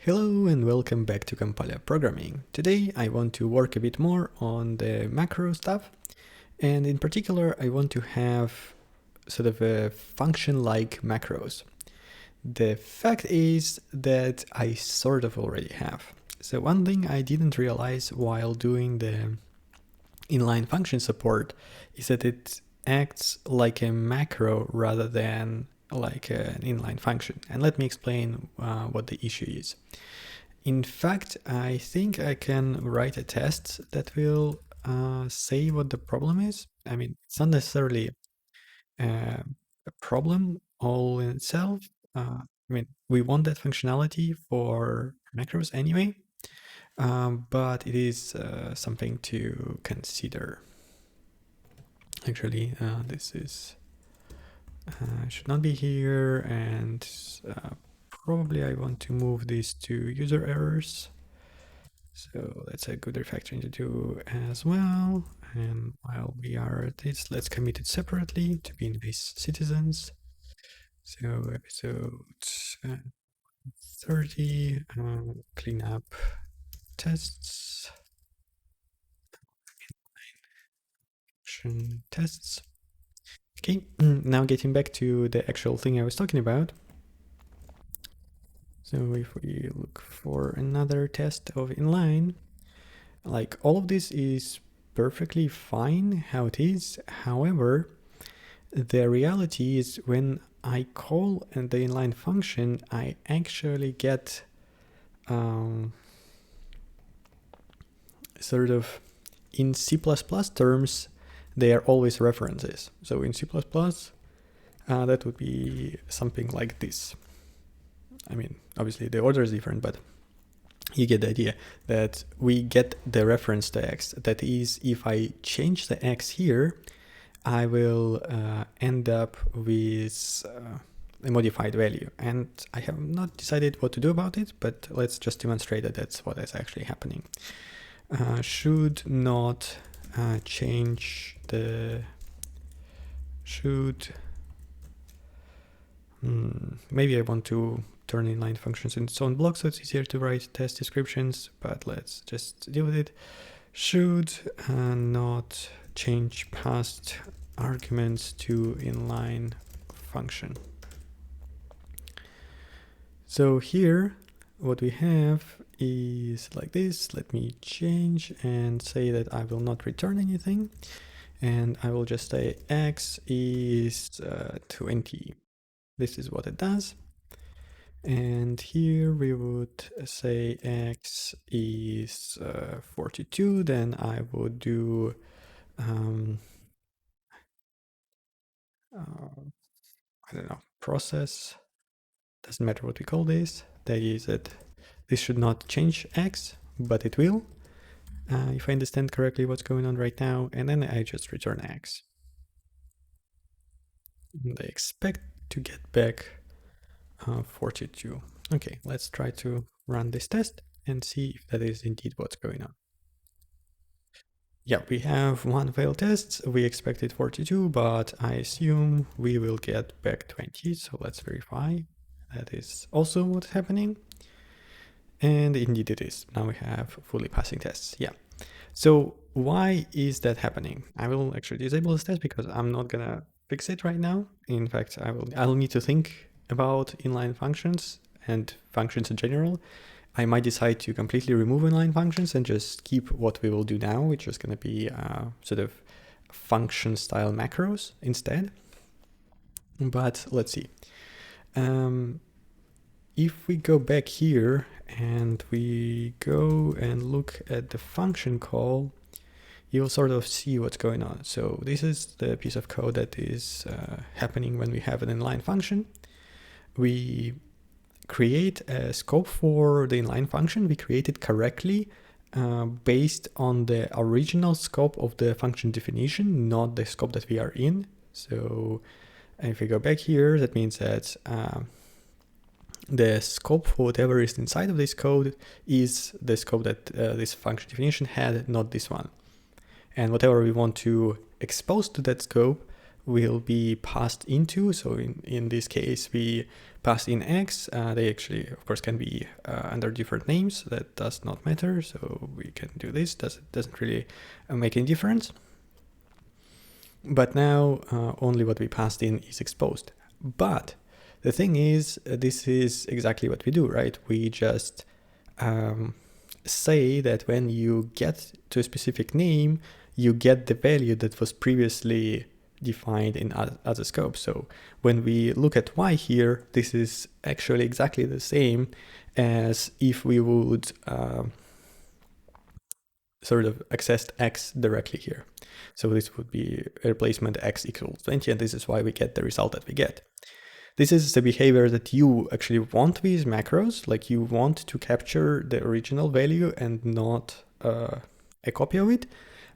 Hello and welcome back to compiler programming. Today I want to work a bit more on the macro stuff, and in particular I want to have sort of a function-like macros. The fact is that I sort of already have. So one thing I didn't realize while doing the inline function support is that it acts like a macro rather than like an inline function. And let me explain what the issue is. In fact, I think I can write a test that will say what the problem is. I mean, it's not necessarily a problem all in itself. I mean, we want that functionality for macros anyway, but it is something to consider. Actually, this is should not be here, and probably I want to move this to user errors. So that's a good refactoring to do as well. And while we are at this, let's commit it separately to be in base citizens. So episode 30, clean up tests, function tests. Okay, now getting back to the actual thing I was talking about. So if we look for another test of inline, like all of this is perfectly fine how it is. However, the reality is when I call the inline function, I actually get sort of in C++ terms, they are always references. So in C++, that would be something like this. I mean, obviously the order is different, but you get the idea that we get the reference to x. That is, if I change the x here, I will end up with a modified value. And I have not decided what to do about it, but let's just demonstrate that that's what is actually happening. Should not change the should. Maybe I want to turn inline functions into its own block so it's easier to write test descriptions, but let's just deal with it. Should not change past arguments to inline function. So here what we have is like this. Let me change and say that I will not return anything, and I will just say x is 20. This is what it does. And here we would say x is 42. Then I would do I don't know, process. Doesn't matter what we call this. The idea is that this should not change x, but it will, if I understand correctly what's going on right now. And then I just return x. And I expect to get back 42. Okay, let's try to run this test and see if that is indeed what's going on. Yeah, we have one failed test. We expected 42, but I assume we will get back 20. So let's verify. That is also what's happening. And indeed it is. Now we have fully passing tests. Yeah. So why is that happening? I will actually disable this test because I'm not gonna fix it right now. In fact, I'll need to think about inline functions and functions in general. I might decide to completely remove inline functions and just keep what we will do now, which is going to be sort of function style macros instead. But let's see. If we go back here and we go and look at the function call, you'll sort of see what's going on. So this is the piece of code that is happening when we have an inline function. We create a scope for the inline function. We create it correctly based on the original scope of the function definition, not the scope that we are in. So if we go back here, that means that the scope for whatever is inside of this code is the scope that this function definition had, not this one. And whatever we want to expose to that scope, will be passed into. So in this case, we pass in X. They actually, of course, can be under different names. That does not matter. So we can do this. Doesn't really make any difference. But now only what we passed in is exposed. But the thing is, this is exactly what we do, right? We just say that when you get to a specific name, you get the value that was previously defined in other scopes. So when we look at Y here, this is actually exactly the same as if we would sort of access X directly here. So this would be a replacement X equals 20, and this is why we get the result that we get. This is the behavior that you actually want with macros, like you want to capture the original value and not a copy of it.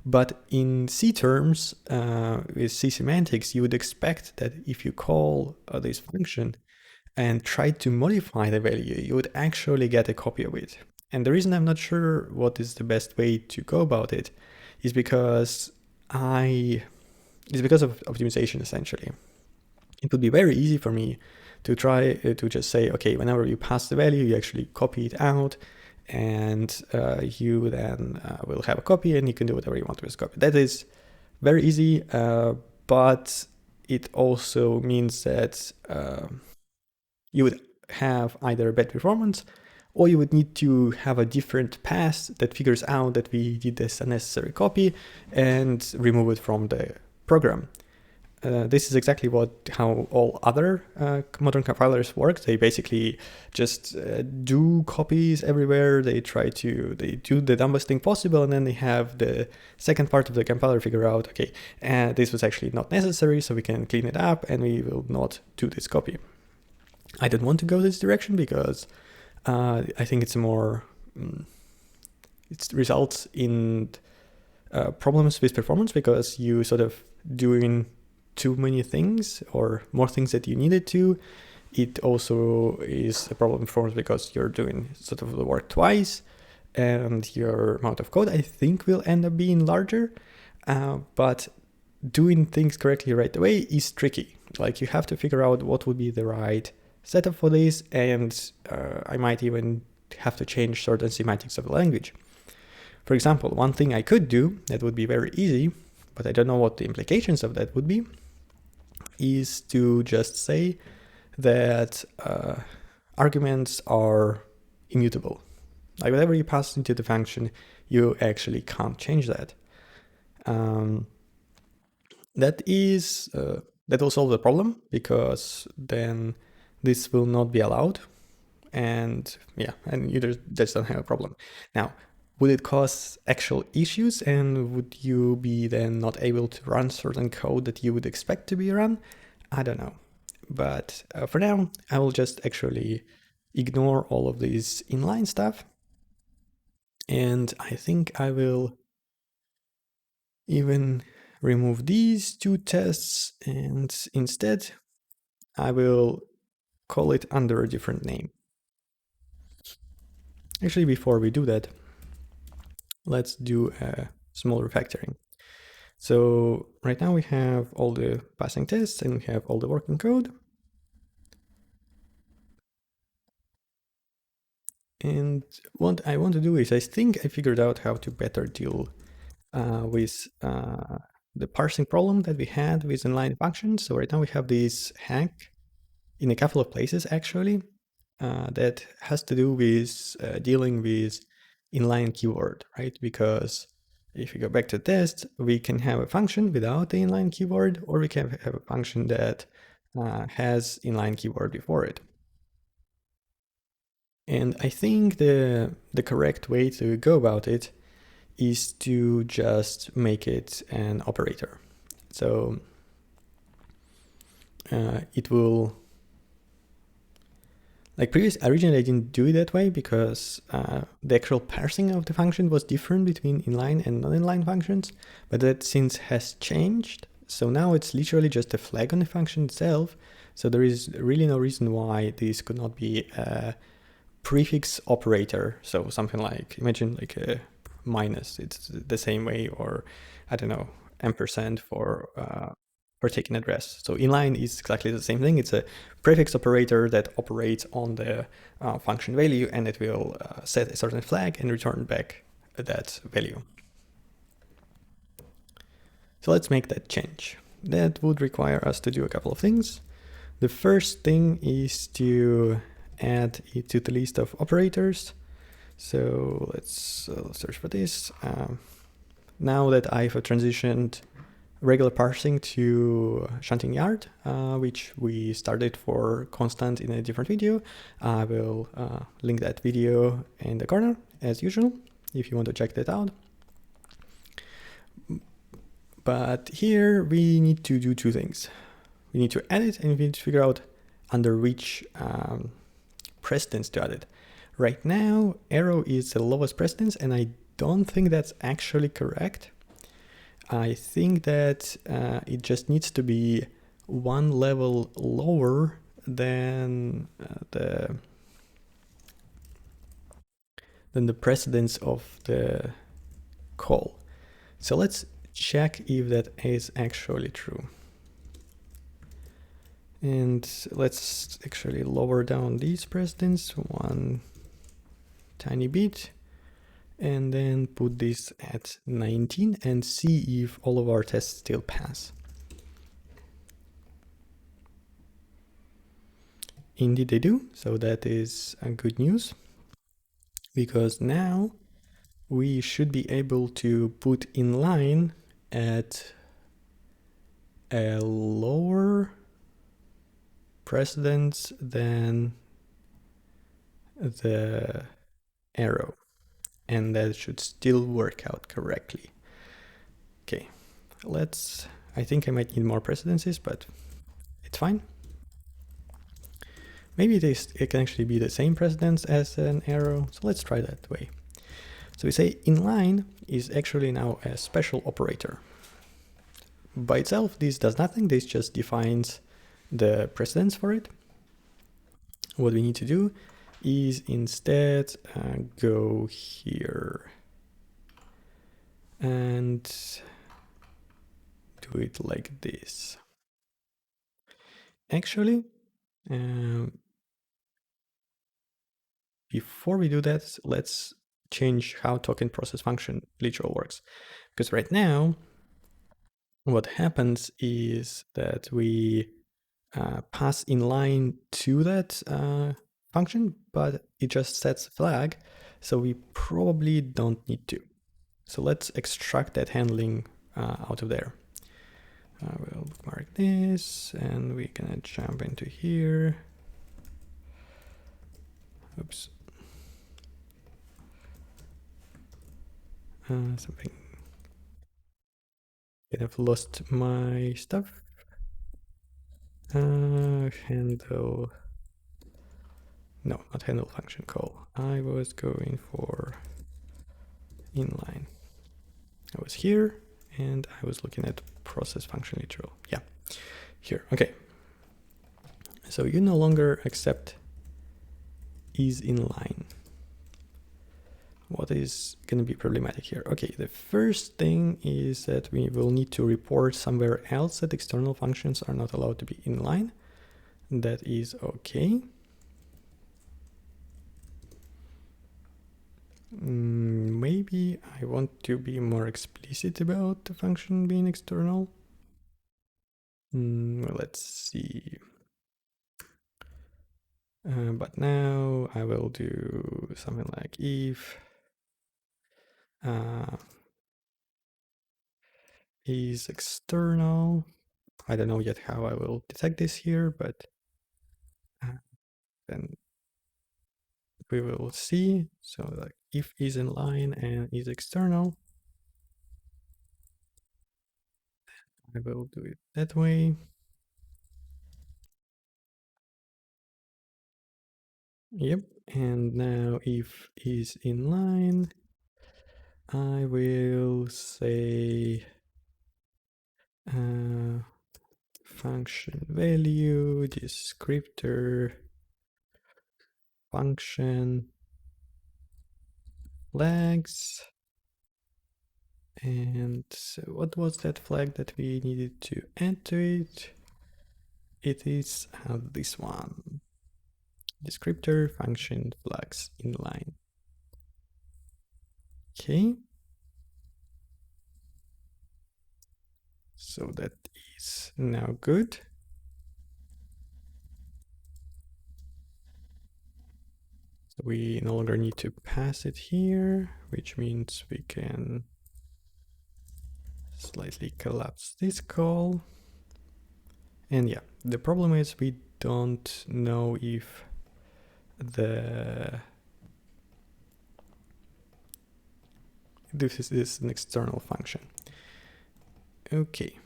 But in C terms, with C semantics, you would expect that if you call this function and try to modify the value, you would actually get a copy of it. And the reason I'm not sure what is the best way to go about it is because it's because of optimization, essentially. It would be very easy for me to try to just say, okay, whenever you pass the value, you actually copy it out, and you then will have a copy, and you can do whatever you want with this copy. That is very easy, but it also means that you would have either bad performance, or you would need to have a different pass that figures out that we did this unnecessary copy and remove it from the program. This is exactly how all other modern compilers work. They basically just do copies everywhere. They do the dumbest thing possible, and then they have the second part of the compiler figure out, okay, this was actually not necessary, so we can clean it up, and we will not do this copy. I don't want to go this direction because I think it's more, it results in problems with performance because you sort of doing too many things or more things that you needed to. It also is a problem for us because you're doing sort of the work twice, and your amount of code, I think, will end up being larger. But doing things correctly right away is tricky. Like, you have to figure out what would be the right setup for this, and I might even have to change certain semantics of the language. For example, one thing I could do that would be very easy, but I don't know what the implications of that would be, is to just say that arguments are immutable. Like, whatever you pass into the function, you actually can't change that. That will solve the problem, because then this will not be allowed, and you just don't have a problem. Now, would it cause actual issues, and would you be then not able to run certain code that you would expect to be run? I don't know. But for now, I will just actually ignore all of this inline stuff. And I think I will even remove these two tests, and instead I will call it under a different name. Actually, before we do that, let's do a small refactoring. So right now we have all the passing tests and we have all the working code. And what I want to do is, I think I figured out how to better deal with the parsing problem that we had with inline functions. So right now we have this hack in a couple of places, actually, that has to do with dealing with inline keyword, right? Because if you go back to test, we can have a function without the inline keyword, or we can have a function that has inline keyword before it. And I think the correct way to go about it is to just make it an operator. So it will, like originally I didn't do it that way because the actual parsing of the function was different between inline and non-inline functions, but that since has changed. So now it's literally just a flag on the function itself. So there is really no reason why this could not be a prefix operator. So something like, imagine like a minus, it's the same way, or I don't know, ampersand for for taking address. So inline is exactly the same thing. It's a prefix operator that operates on the function value, and it will set a certain flag and return back that value. So let's make that change. That would require us to do a couple of things. The first thing is to add it to the list of operators. So let's search for this. Now that I've transitioned regular parsing to shunting yard, which we started for constant in a different video, I will link that video in the corner as usual if you want to check that out. But here we need to do two things. We need to add it, and we need to figure out under which precedence to add it. Right now, arrow is the lowest precedence, and I don't think that's actually correct. I think that it just needs to be one level lower than the precedence of the call. So let's check if that is actually true. And let's actually lower down these precedents one tiny bit, and then put this at 19 and see if all of our tests still pass. Indeed they do, so that is good news, because now we should be able to put inline at a lower precedence than the arrow, and that should still work out correctly. Okay, I think I might need more precedences, but it's fine. Maybe it can actually be the same precedence as an arrow, so let's try that way. So we say inline is actually now a special operator. By itself, this does nothing. This just defines the precedence for it. What we need to do is instead go here and do it like this. Actually, before we do that, let's change how token process function literal works. Because right now, what happens is that we pass inline to that function, but it just sets a flag, so we probably don't need to. So let's extract that handling out of there. I will mark this, and we're gonna jump into here. Oops. Something. I've lost my stuff. Handle. No, not handle function call. I was going for inline. I was here, and I was looking at process function literal. Yeah, here. Okay. So you no longer accept is inline. What is going to be problematic here? Okay, the first thing is that we will need to report somewhere else that external functions are not allowed to be inline. That is okay. Maybe I want to be more explicit about the function being external. Let's see. But now I will do something like if is external. I don't know yet how I will detect this here, but then we will see. So like if is inline and is external, I will do it that way. Yep, and now if is inline, I will say function value, descriptor, function, flags, And so what was that flag that we needed to add to it? It is this one. Descriptor function flags inline. Okay. So that is now good. So we no longer need to pass it here, which means we can slightly collapse this call. And yeah, the problem is we don't know if this is an external function. Okay.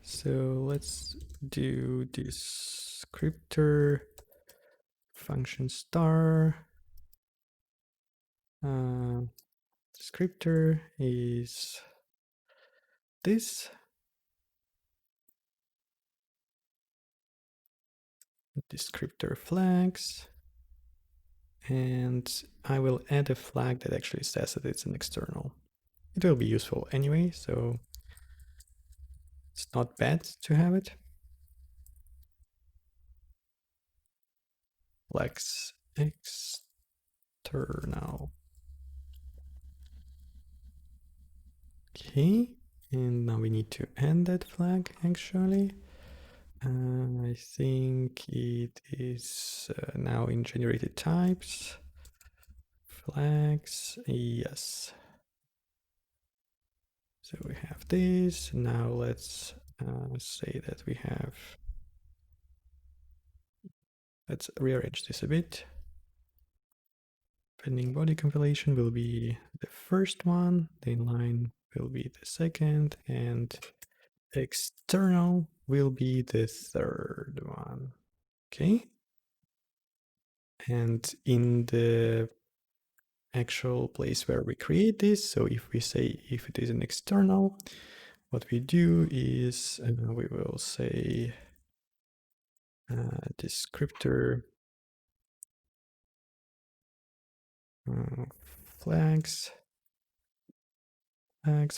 So let's do descriptor function star. Descriptor is this. Descriptor flags. And I will add a flag that actually says that it's an external. It will be useful anyway, so it's not bad to have it. Flags external. Okay, and now we need to end that flag actually. I think it is now in generated types. Flags, yes. So we have this. Now let's say that we have, let's rearrange this a bit. Pending body compilation will be the first one, the inline will be the second, and external will be the third one. Okay. And in the actual place where we create this, so if we say if it is an external, what we do is we will say descriptor flags, and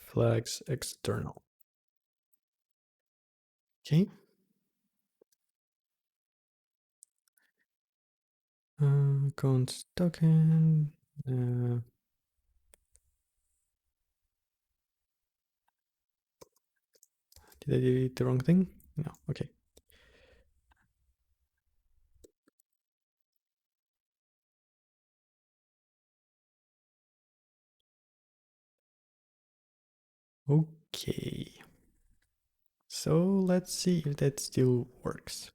flags external. Okay. Const token. Did I delete the wrong thing? No. Okay. Okay. So let's see if that still works.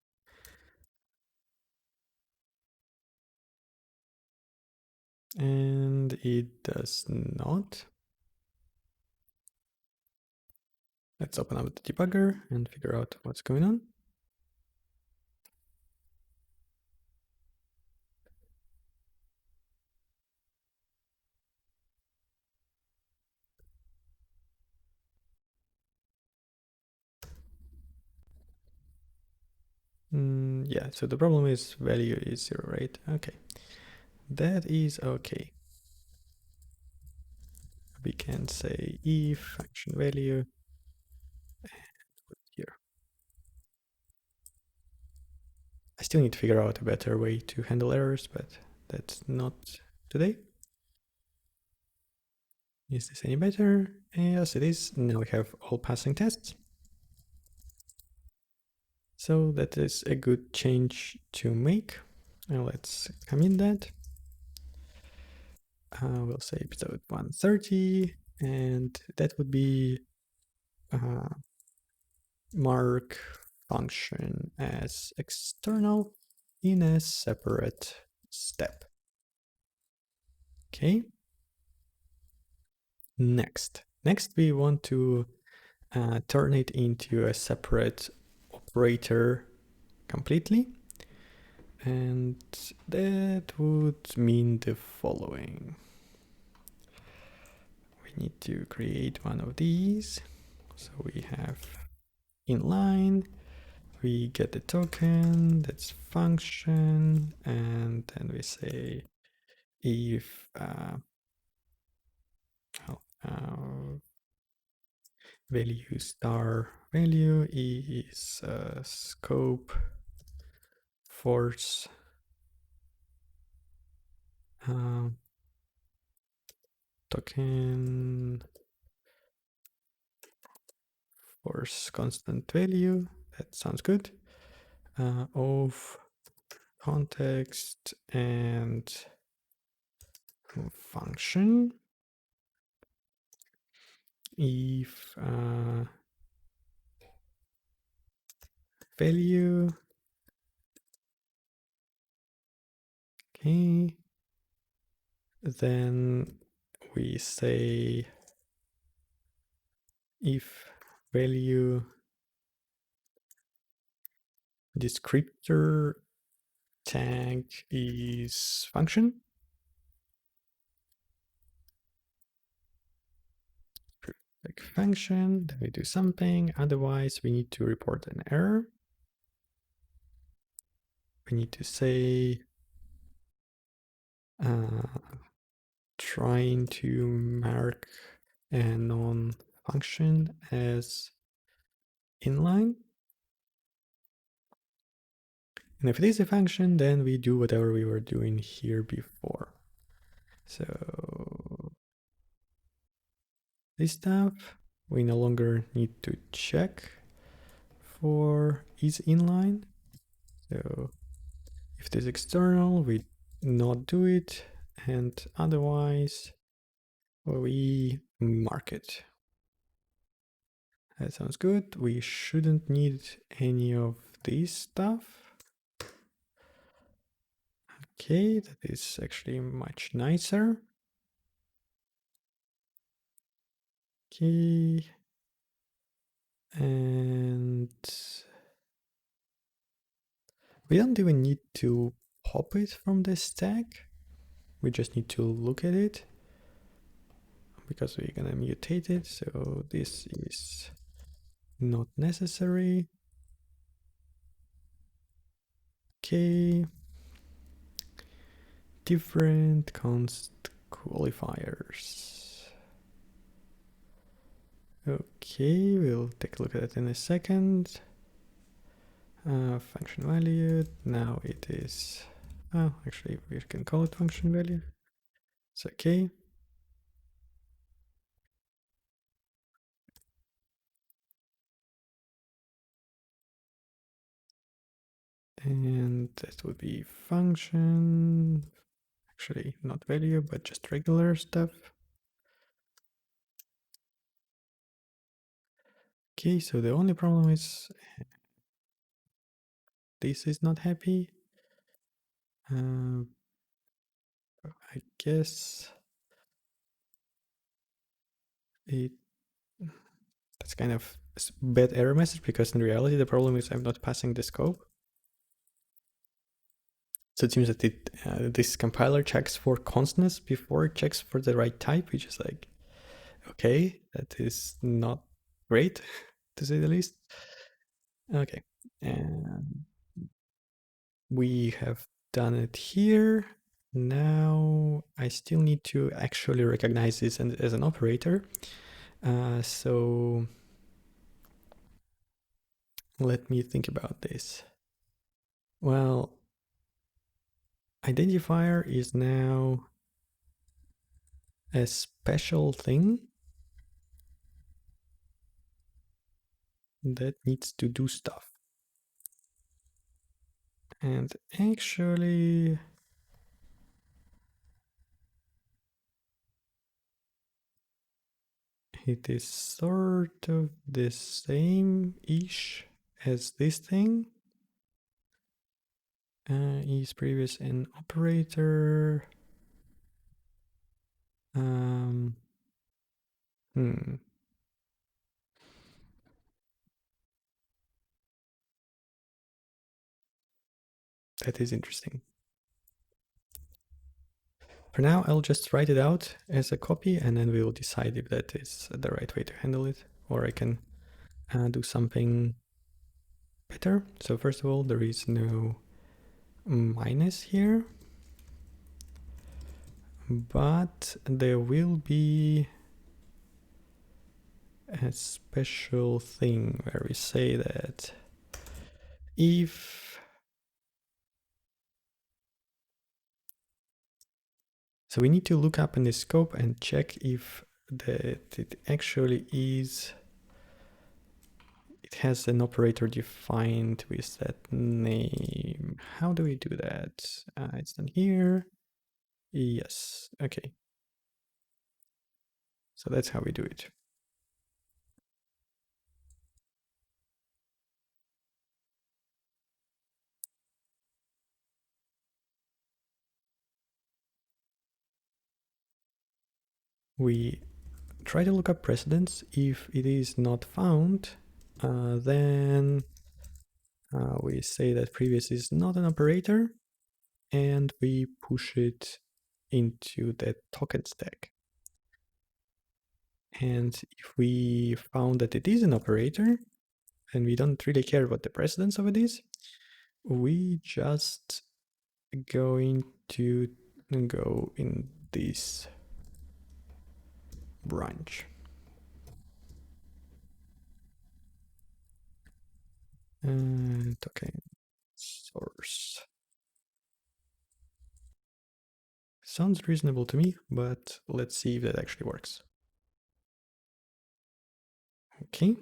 And it does not. Let's open up the debugger and figure out what's going on. Yeah, so the problem is value is 0, right? Okay. That is okay. We can say if function value here. I still need to figure out a better way to handle errors, but that's not today. Is this any better? Yes, it is. Now we have all passing tests. So that is a good change to make. Now let's commit that. We'll say episode 130, and that would be mark function as external in a separate step. Okay. Next we want to turn it into a separate operator completely. And that would mean the following. We need to create one of these. So we have inline, we get the token, that's function, and then we say if value star value is scope force token force constant value. That sounds good. Of context and function if value, okay, then we say if value descriptor tag is function, like function, then we do something, otherwise we need to report an error. We need to say trying to mark a non-function as inline. And if it is a function, then we do whatever we were doing here before. So this stuff, we no longer need to check for is inline. So if it is external, we not do it, and otherwise we mark it. That sounds good. We shouldn't need any of this stuff. Okay, that is actually much nicer. Okay. And we don't even need to pop it from the stack. We just need to look at it because we're gonna mutate it. So this is not necessary. Okay. Different const qualifiers. Okay, we'll take a look at it in a second. Function value, now it is, oh, actually we can call it function value. It's okay. And that would be function, actually not value, but just regular stuff. Okay, so the only problem is this is not happy. I guess that's kind of a bad error message because in reality the problem is I'm not passing the scope. So it seems that this compiler checks for constants before it checks for the right type, which is like, okay, that is not great to say the least. Okay, and we have done it here. Now I still need to actually recognize this as an operator. So let me think about this. Well, identifier is now a special thing that needs to do stuff. And actually, it is sort of the same-ish as this thing. Is previous an operator. That is interesting. For now, I'll just write it out as a copy and then we will decide if that is the right way to handle it, or I can do something better. So first of all, there is no minus here, but there will be a special thing where we say that if, so we need to look up in the scope and check if that it actually is, it has an operator defined with that name. How do we do that? It's done here. Yes, okay. So that's how we do it. We try to look up precedence. If it is not found, then we say that previous is not an operator, and we push it into the token stack. And if we found that it is an operator, and we don't really care what the precedence of it is, we just going to go in this branch. And okay, source. Sounds reasonable to me, but let's see if that actually works. Okay,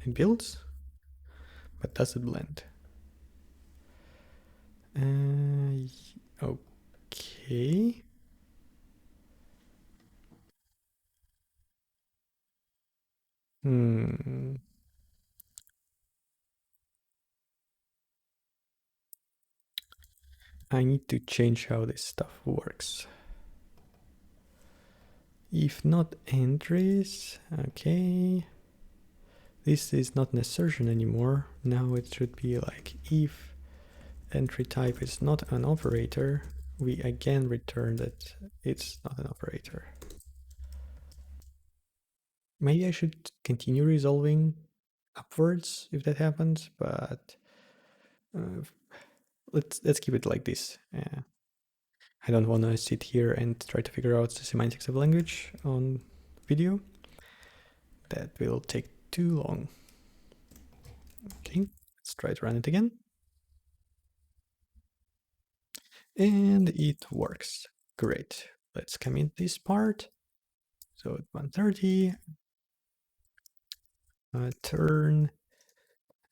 it builds, but does it blend? Okay. Hmm. I need to change how this stuff works. If not entries, okay. This is not an assertion anymore. Now it should be like if entry type is not an operator, we again return that it's not an operator. Maybe I should continue resolving upwards if that happens, but uh, let's keep it like this. I don't want to sit here and try to figure out the semantics of language on video. That will take too long. Okay, let's try to run it again. And it works. Great. Let's commit this part. So at 130, turn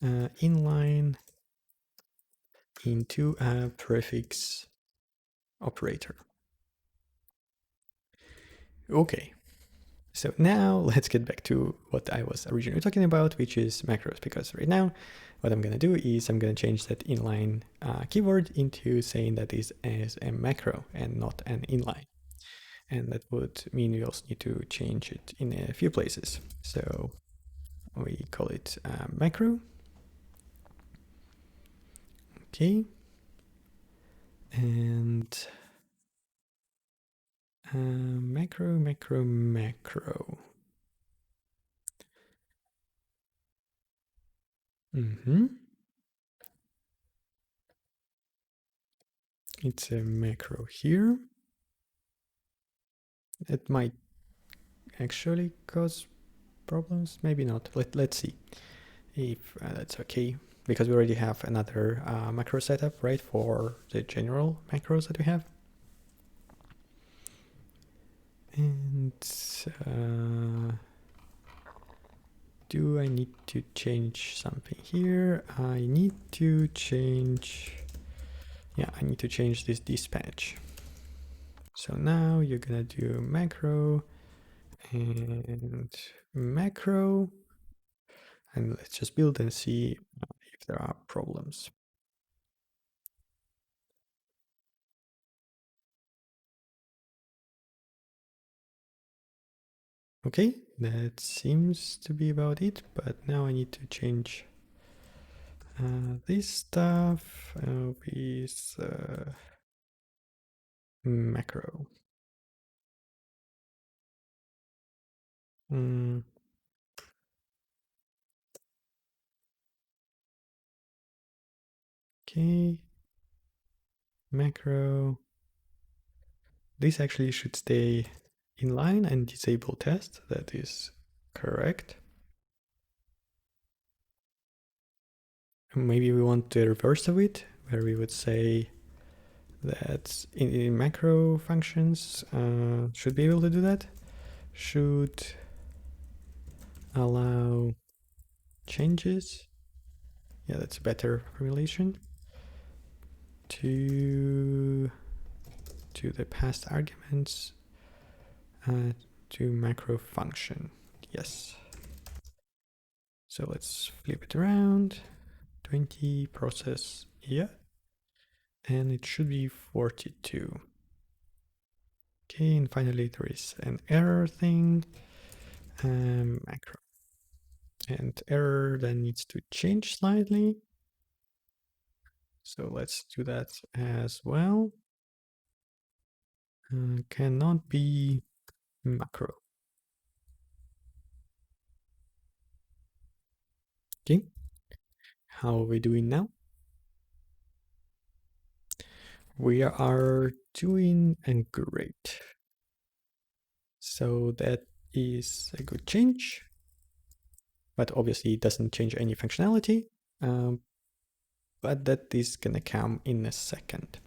inline into a prefix operator. Okay, so now let's get back to what I was originally talking about, which is macros, because right now what I'm going to do is I'm going to change that inline keyword into saying that is as a macro and not an inline. And that would mean we also need to change it in a few places. So we call it macro. Okay. And macro, macro, macro. It's a macro here. It might actually cause problems, maybe not. Let's see if that's okay, because we already have another macro setup, right, for the general macros that we have. And do I need to change something here? I need to change, yeah, I need to change this dispatch. So now you're gonna do macro and macro, and let's just build and see if there are problems. Okay, that seems to be about it, but now I need to change this stuff with macro. Mm. Okay. Macro. This actually should stay inline and disable test. That is correct. Maybe we want the reverse of it, where we would say that in macro functions should be able to do that. Should allow changes. Yeah, that's a better formulation. To the past arguments to macro function. Yes. So let's flip it around. 20 process, yeah. And it should be 42. Okay, and finally there is an error thing. Macro. And error then needs to change slightly. So let's do that as well. Cannot be macro. Okay. How are we doing now? We are doing great. So that is a good change, but obviously it doesn't change any functionality. But that is gonna come in a second.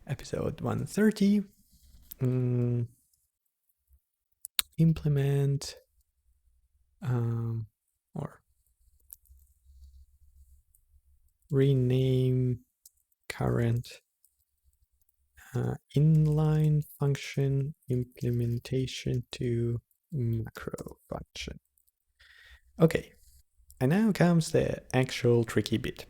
Episode 130. Implement or rename current inline function implementation to macro function. Okay, and now comes the actual tricky bit.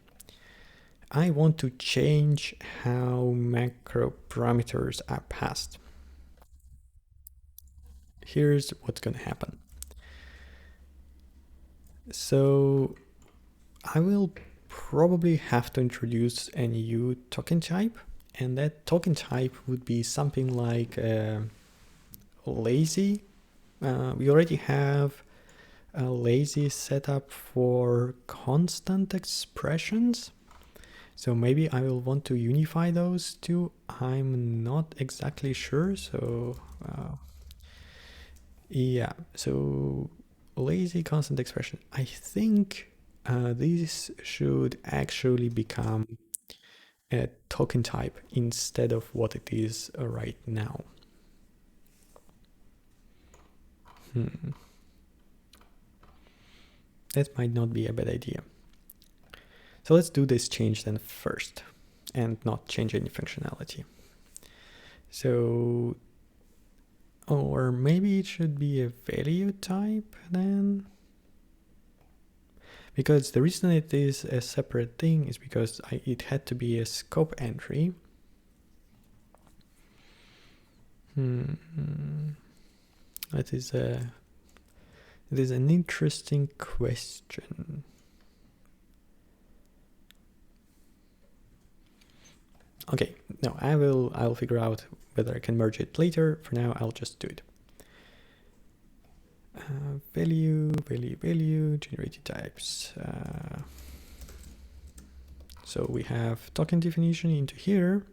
I want to change how macro parameters are passed. Here's what's going to happen. So I will probably have to introduce a new token type, and that token type would be something like lazy. We already have a lazy setup for constant expressions. So maybe I will want to unify those two. I'm not exactly sure. So yeah, so lazy constant expression. I think this should actually become a token type instead of what it is right now. That might not be a bad idea. So let's do this change then first and not change any functionality. So, or maybe it should be a value type then. Because the reason it is a separate thing is because it had to be a scope entry. That is an interesting question. Okay, no, I'll figure out whether I can merge it later. For now, I'll just do it. Value, generated types. So we have token definition into here.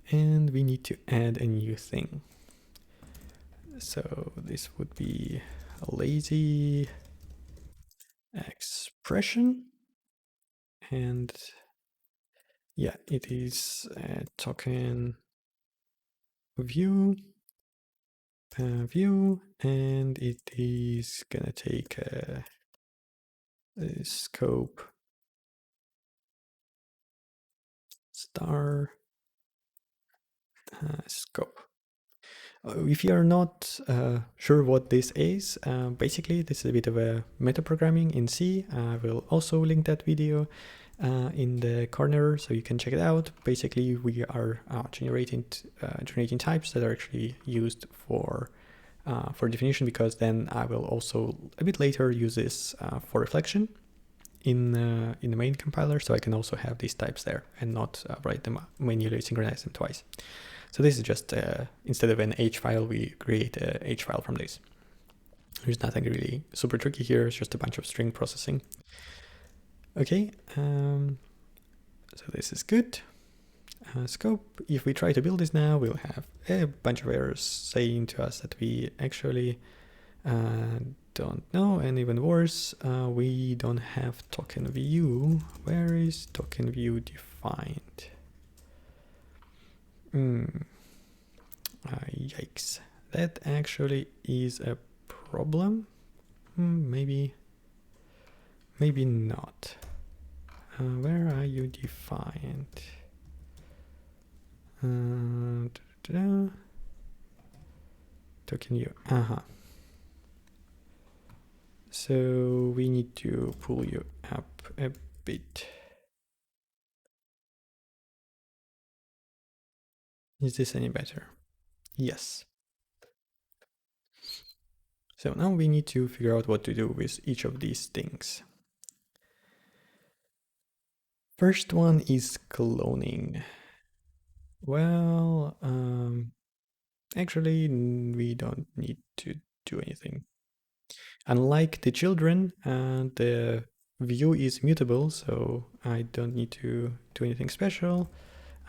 And we need to add a new thing. So this would be a lazy expression. And yeah, it is a token view, and it is gonna take a scope star scope. If you are not sure what this is, basically this is a bit of a metaprogramming in C. I will also link that video in the corner so you can check it out. Basically, we are generating types that are actually used for definition, because then I will also a bit later use this for reflection in the main compiler, so I can also have these types there and not write them manually, synchronize them twice. So this is just, instead of an H file, we create a H file from this. There's nothing really super tricky here. It's just a bunch of string processing. Okay, so this is good. Scope, if we try to build this now, we'll have a bunch of errors saying to us that we actually don't know, and even worse, we don't have token view. Where is token view defined? Yikes. That actually is a problem. Maybe not. Where are you defined? Token view. So we need to pull you up a bit. Is this any better? Yes. So now we need to figure out what to do with each of these things. First one is cloning. Well, actually, we don't need to do anything. Unlike the children, the view is mutable, so I don't need to do anything special.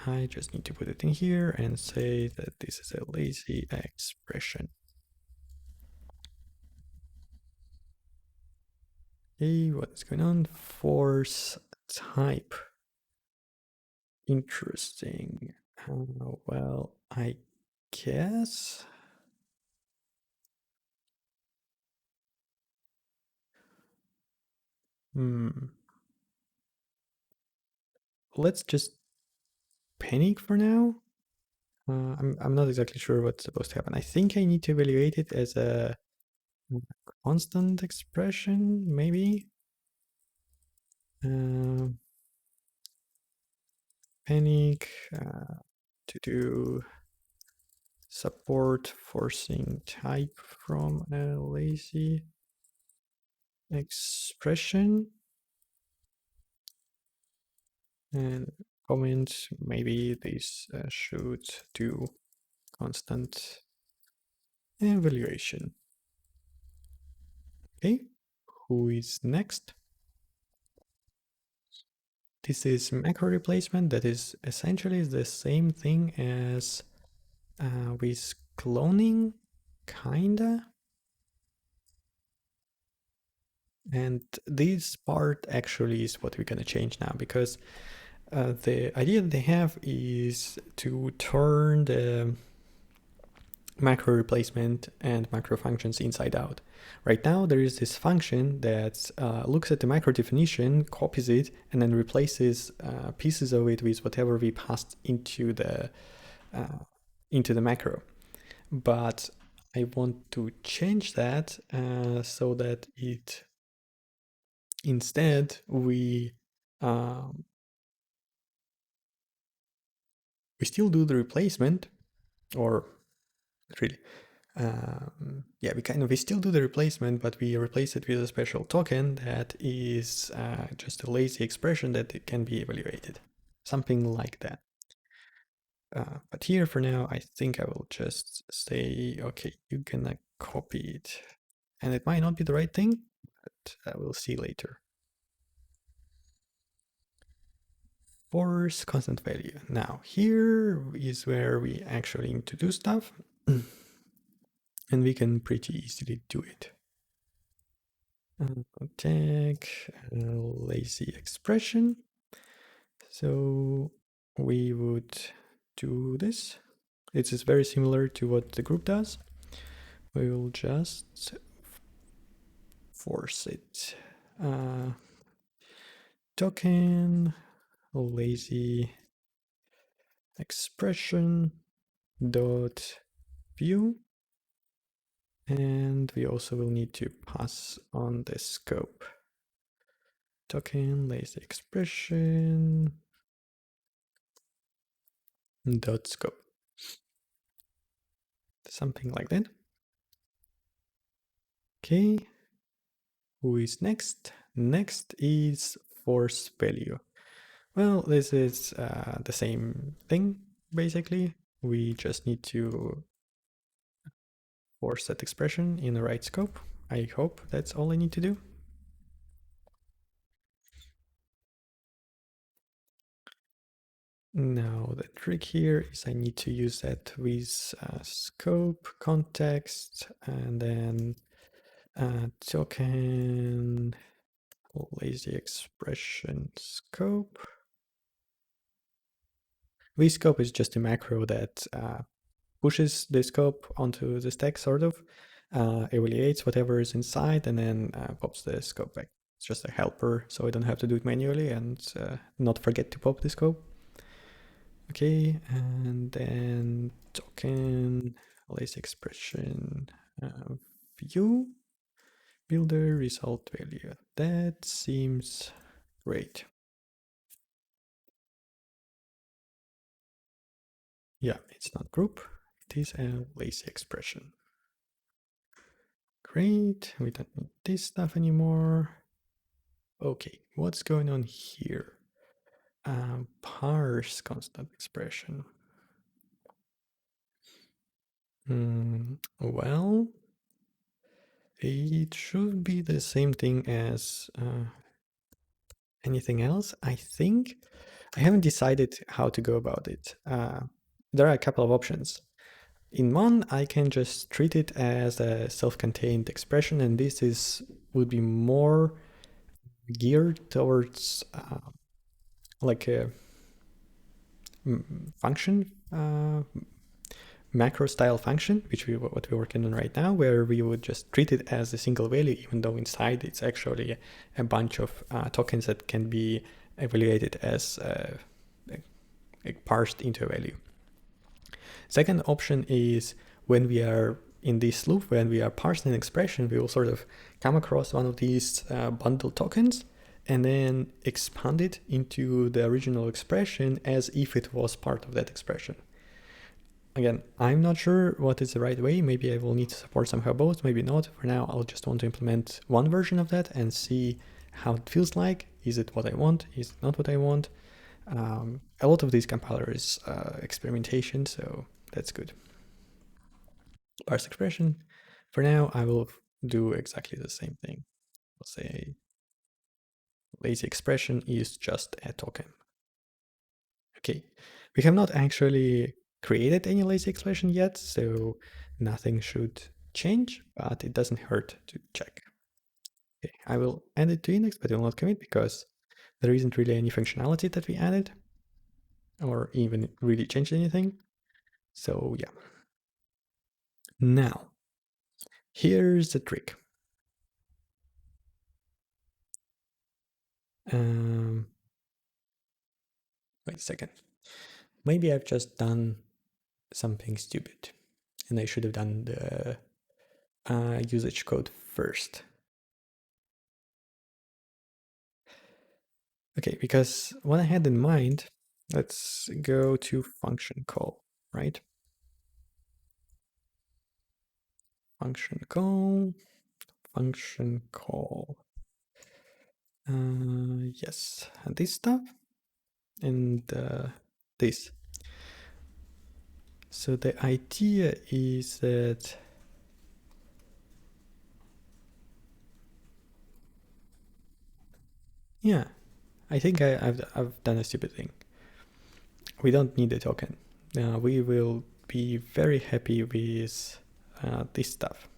I just need to put it in here and say that this is a lazy expression. Okay, what is going on? Force type. Interesting. Well, I guess. Let's just panic for now. I'm not exactly sure what's supposed to happen. I think I need to evaluate it as a constant expression, maybe. Panic to do support forcing type from a lazy expression. And comment, maybe this should do constant evaluation. Okay, who is next? This is macro replacement. That is essentially the same thing as with cloning, kinda. And this part actually is what we're gonna change now, because the idea that they have is to turn the macro replacement and macro functions inside out. Right now, there is this function that looks at the macro definition, copies it, and then replaces pieces of it with whatever we passed into the macro. But I want to change that so that it instead we still do the replacement, or really yeah, we still do the replacement, but we replace it with a special token that is just a lazy expression that it can be evaluated, something like that. But here for now, I think I will just say, okay, you're gonna copy it, and it might not be the right thing, but we'll see later. Force constant value. Now here is where we actually need to do stuff, and we can pretty easily do it. Tag lazy expression. So we would do this. It is very similar to what the group does. We will just force it. Token lazy expression dot view, and we also will need to pass on the scope. Token lazy expression dot scope, something like that. Okay, who is next? Next is force value. Well, this is the same thing basically. We just need to force that expression in the right scope. I hope that's all I need to do. Now the trick here is I need to use that with scope, context, and then token, lazy expression scope. VScope is just a macro that pushes the scope onto the stack, sort of, evaluates whatever is inside, and then pops the scope back. It's just a helper, so I don't have to do it manually and not forget to pop the scope. Okay, and then token, lazy expression, view, builder, result value. That seems great. Yeah, it's not group, it is a lazy expression. Great, we don't need this stuff anymore. Okay, what's going on here? Parse constant expression. Well, it should be the same thing as anything else, I think. I haven't decided how to go about it. There are a couple of options. In one, I can just treat it as a self-contained expression, and this would be more geared towards like a function, macro style function, which what we're working on right now, where we would just treat it as a single value, even though inside it's actually a bunch of tokens that can be evaluated as parsed into a value. Second option is when we are in this loop, when we are parsing an expression, we will sort of come across one of these bundle tokens and then expand it into the original expression as if it was part of that expression. Again, I'm not sure what is the right way. Maybe I will need to support somehow both, maybe not. For now, I'll just want to implement one version of that and see how it feels like. Is it what I want? Is it not what I want? A lot of these compilers experimentation, so that's good. Parse expression. For now, I will do exactly the same thing. I'll say lazy expression is just a token. Okay, we have not actually created any lazy expression yet, so nothing should change, but it doesn't hurt to check. Okay, I will add it to index, but I will not commit because there isn't really any functionality that we added or even really changed anything. So yeah. Now, here's the trick. Wait a second. Maybe I've just done something stupid and I should have done the usage code first. Okay, because what I had in mind, let's go to function call, right? Function call, function call. Yes, and this stuff and this. So the idea is that yeah, I think I've done a stupid thing. We don't need a token. We will be very happy with this stuff.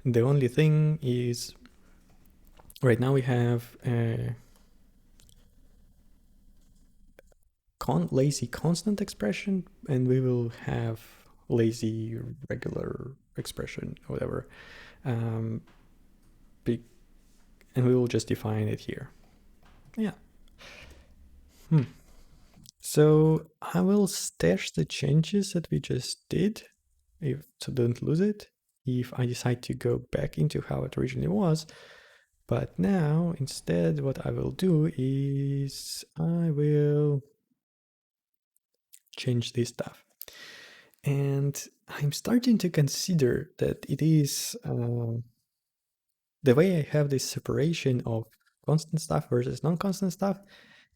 The only thing is right now we have a lazy constant expression and we will have lazy regular expression or whatever. And we will just define it here. Yeah. So I will stash the changes that we just did so don't lose it if I decide to go back into how it originally was. But now instead what I will do is I will change this stuff. And I'm starting to consider that it is the way I have this separation of constant stuff versus non-constant stuff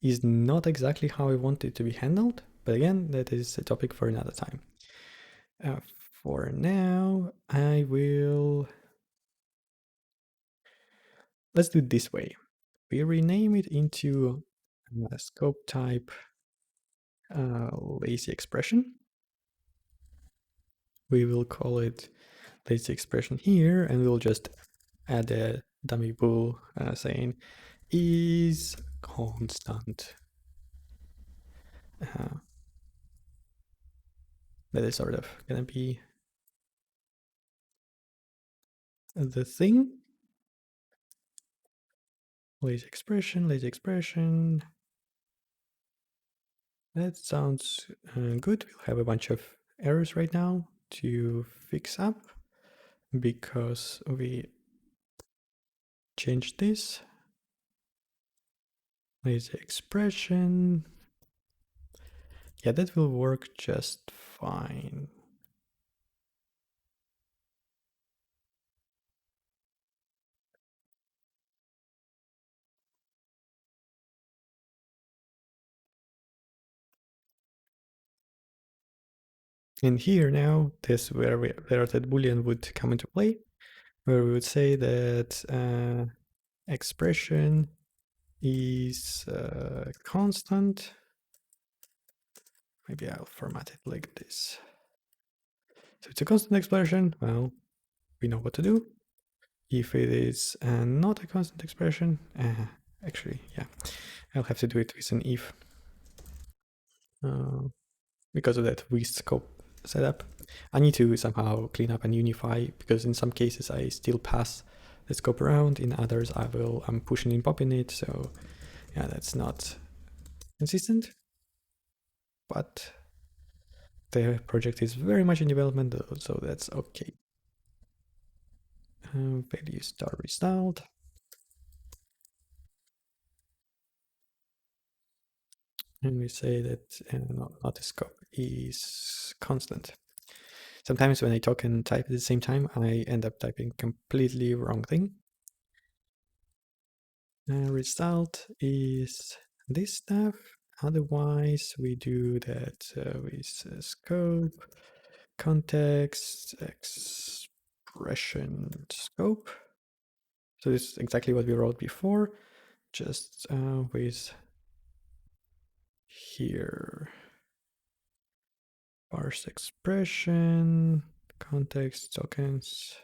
is not exactly how I want it to be handled. But again, that is a topic for another time. For now, I will... Let's do it this way. We rename it into scope type lazy expression. We will call it lazy expression here, and we'll just add a dummy bool saying is constant. That is sort of gonna be the thing. Lazy expression, lazy expression. That sounds good. We'll have a bunch of errors right now to fix up because we changed this. Lazy expression. Yeah, that will work just fine. And here now, this where that boolean would come into play, where we would say that expression is constant. Maybe I'll format it like this. So it's a constant expression. Well, we know what to do. If it is not a constant expression, actually, yeah, I'll have to do it with an if because of that we scope setup. I need to somehow clean up and unify because in some cases I still pass the scope around. In others, I'm pushing and popping it. So yeah, that's not consistent. But the project is very much in development, so that's okay. Value star result. And we say that not the scope is constant. Sometimes when I talk and type at the same time, I end up typing completely wrong thing. Result is this stuff. Otherwise, we do that with scope, context, expression, scope. So this is exactly what we wrote before, just with here parse expression, context, tokens.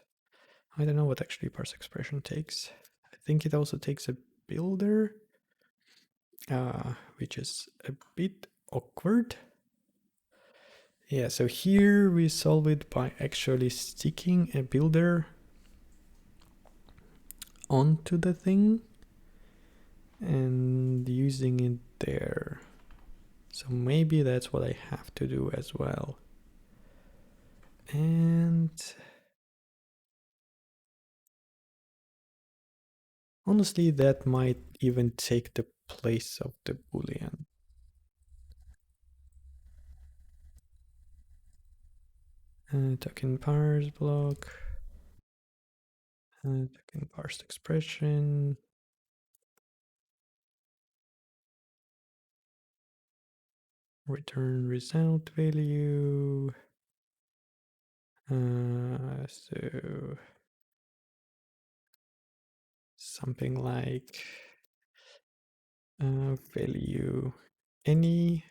I don't know what actually parse expression takes. I think it also takes a builder, which is a bit awkward. Yeah, so here we solve it by actually sticking a builder onto the thing and using it there. So maybe that's what I have to do as well. And honestly, that might even take the place of the boolean. Token parse block. Token parsed expression. Return result value. So something like value any.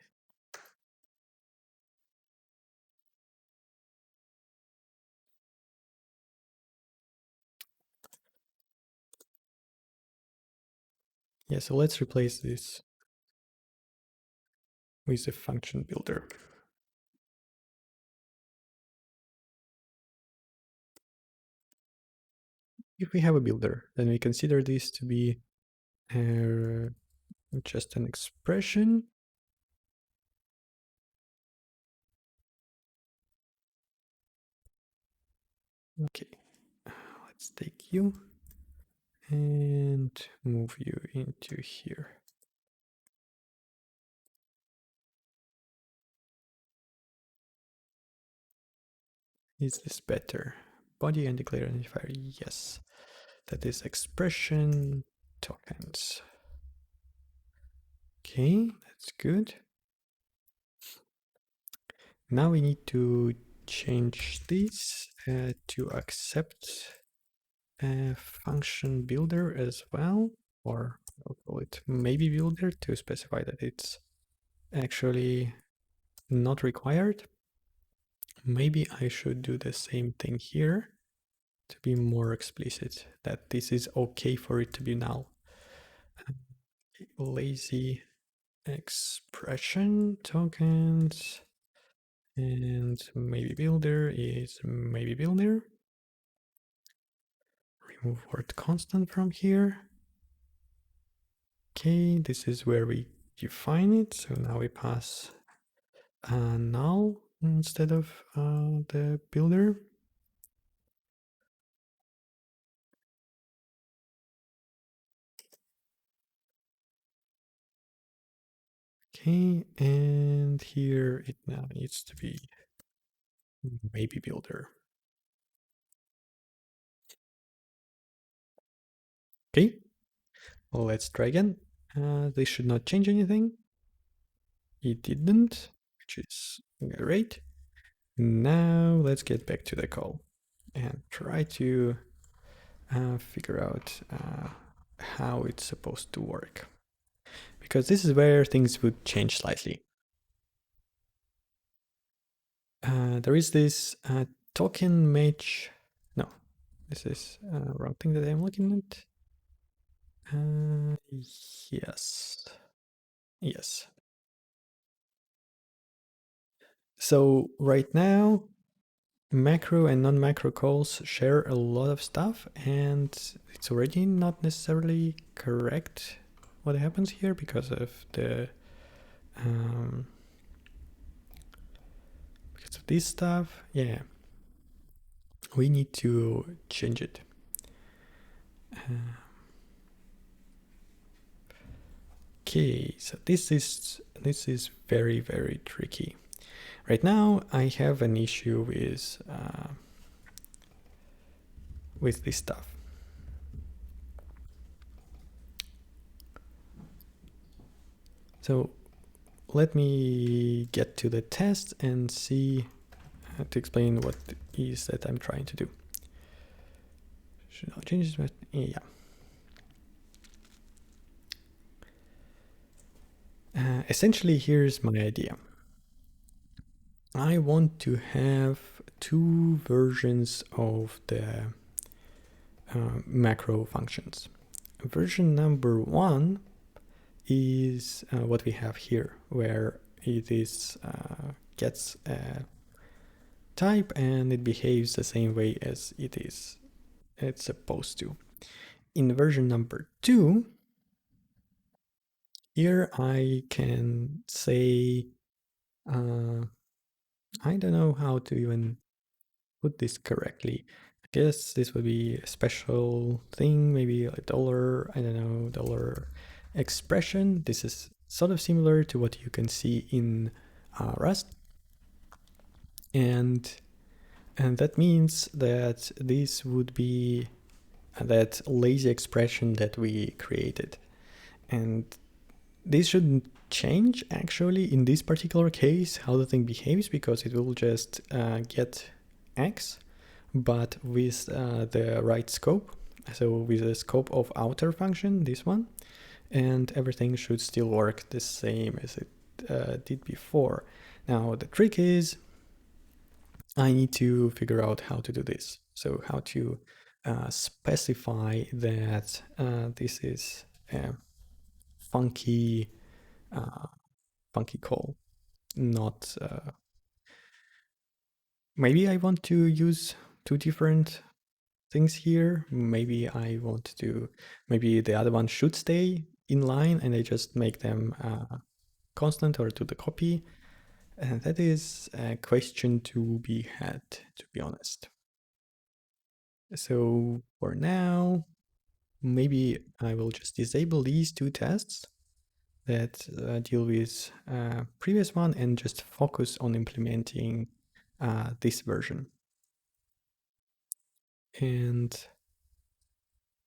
Yeah, so let's replace this with a function builder. If we have a builder, then we consider this to be just an expression. Okay, let's take you and move you into here. Is this better? Body and declare identifier, yes. That is expression tokens. Okay, that's good. Now we need to change this to accept a function builder as well, or I'll call it maybe builder to specify that it's actually not required. Maybe I should do the same thing here to be more explicit that this is okay for it to be null. Lazy expression tokens, and maybe builder is maybe builder. Remove word constant from here. Okay, this is where we define it. So now we pass null instead of the builder. Okay, and here it now needs to be maybe builder. Okay, well, let's try again. This should not change anything. It didn't, which is great. Now let's get back to the call and try to figure out how it's supposed to work. Because this is where things would change slightly. There is this token match. No, this is wrong thing that I'm looking at. Yes. Yes. So right now, macro and non-macro calls share a lot of stuff, and it's already not necessarily correct what happens here because of the because of this stuff. Yeah, we need to change it. Okay, so this is very, very tricky. Right now, I have an issue with this stuff. So let me get to the test and see to explain what is that I'm trying to do. Should I change this? Yeah. Essentially, here's my idea. I want to have two versions of the macro functions. Version number one is what we have here, where it is gets a type and it behaves the same way as it's supposed to. In version number two, here I can say I don't know how to even put this correctly. I guess this would be a special thing, maybe a dollar, I don't know, dollar expression. This is sort of similar to what you can see in Rust. And that means that this would be that lazy expression that we created. And this shouldn't change actually in this particular case how the thing behaves, because it will just get X, but with the right scope. So with the scope of outer function, this one, and everything should still work the same as it did before. Now the trick is I need to figure out how to do this. So how to specify that this is a funky call, not maybe I want to use two different things here. Maybe I want to, maybe the other one should stay in line and I just make them constant or do the copy. And that is a question to be had, to be honest. So for now, maybe I will just disable these two tests that deal with previous one and just focus on implementing this version. And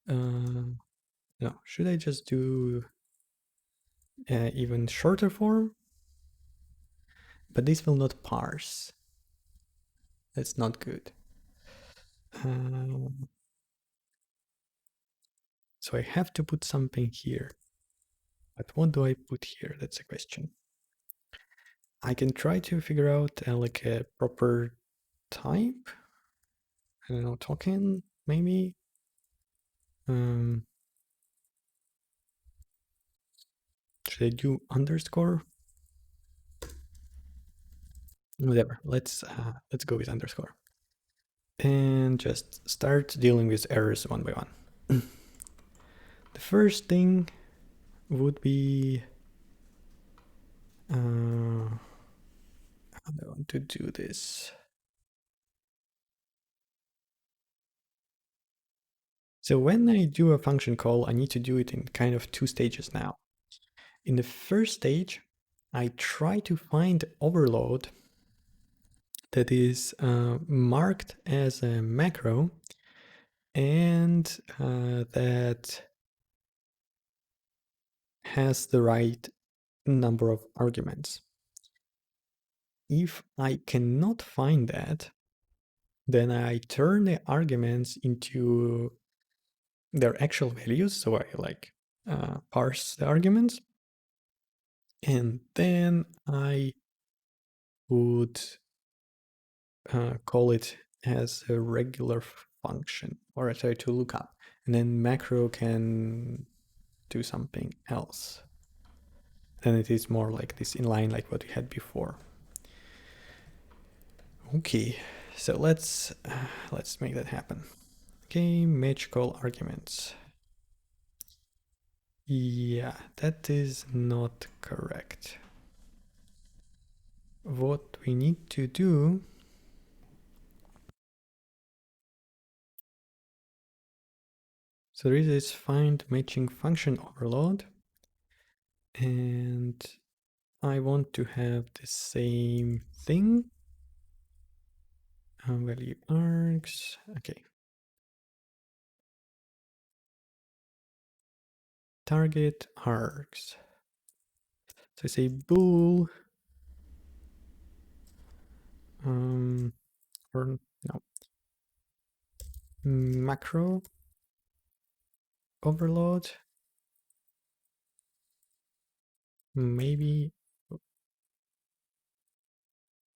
no, should I just do even shorter form? But this will not parse. That's not good. So I have to put something here. But what do I put here? That's a question. I can try to figure out like a proper type. I don't know, token maybe. Should I do underscore? Whatever. Let's go with underscore and just start dealing with errors one by one. The first thing would be how do I want to do this? So when I do a function call, I need to do it in kind of two stages now. In the first stage, I try to find overload that is marked as a macro and that has the right number of arguments. If I cannot find that, then I turn the arguments into their actual values. So I like parse the arguments, and then I would call it as a regular function, or I try to look up, and then macro can do something else. Then it is more like this inline, like what we had before. Okay, so let's make that happen. Okay, match call arguments. Yeah, that is not correct. What we need to do so there is this find matching function overload, and I want to have the same thing. Value args. Okay. Target args. So I say bool or no, macro overload. Maybe. What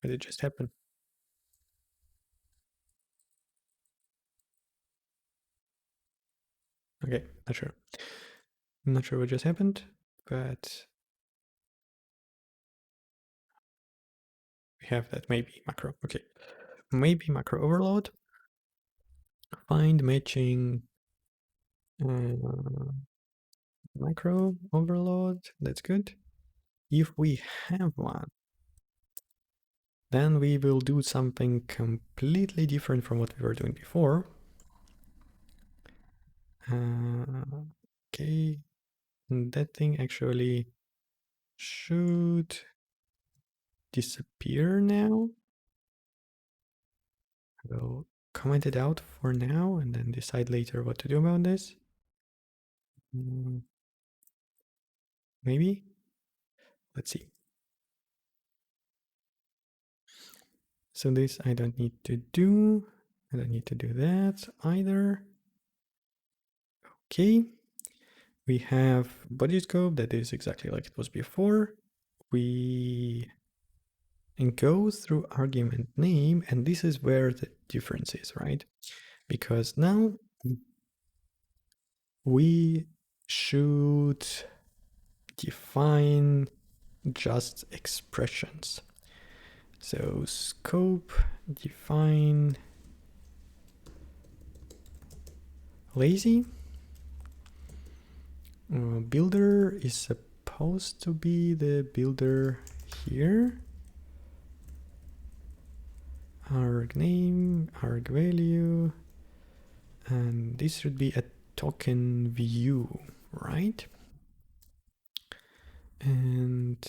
did just happen? Okay, not sure. I'm not sure what just happened, but we have that maybe macro. Okay, maybe macro overload. Find matching macro overload. That's good. If we have one, then we will do something completely different from what we were doing before. Okay, and that thing actually should disappear now. I will comment it out for now and then decide later what to do about this. Maybe? Let's see. So this I don't need to do. I don't need to do that either. Okay. We have body scope that is exactly like it was before. We go through argument name, and this is where the difference is, right? Because now we should define just expressions. So scope define lazy. Builder is supposed to be the builder here. Arg name, arg value, and this should be a token view, right? And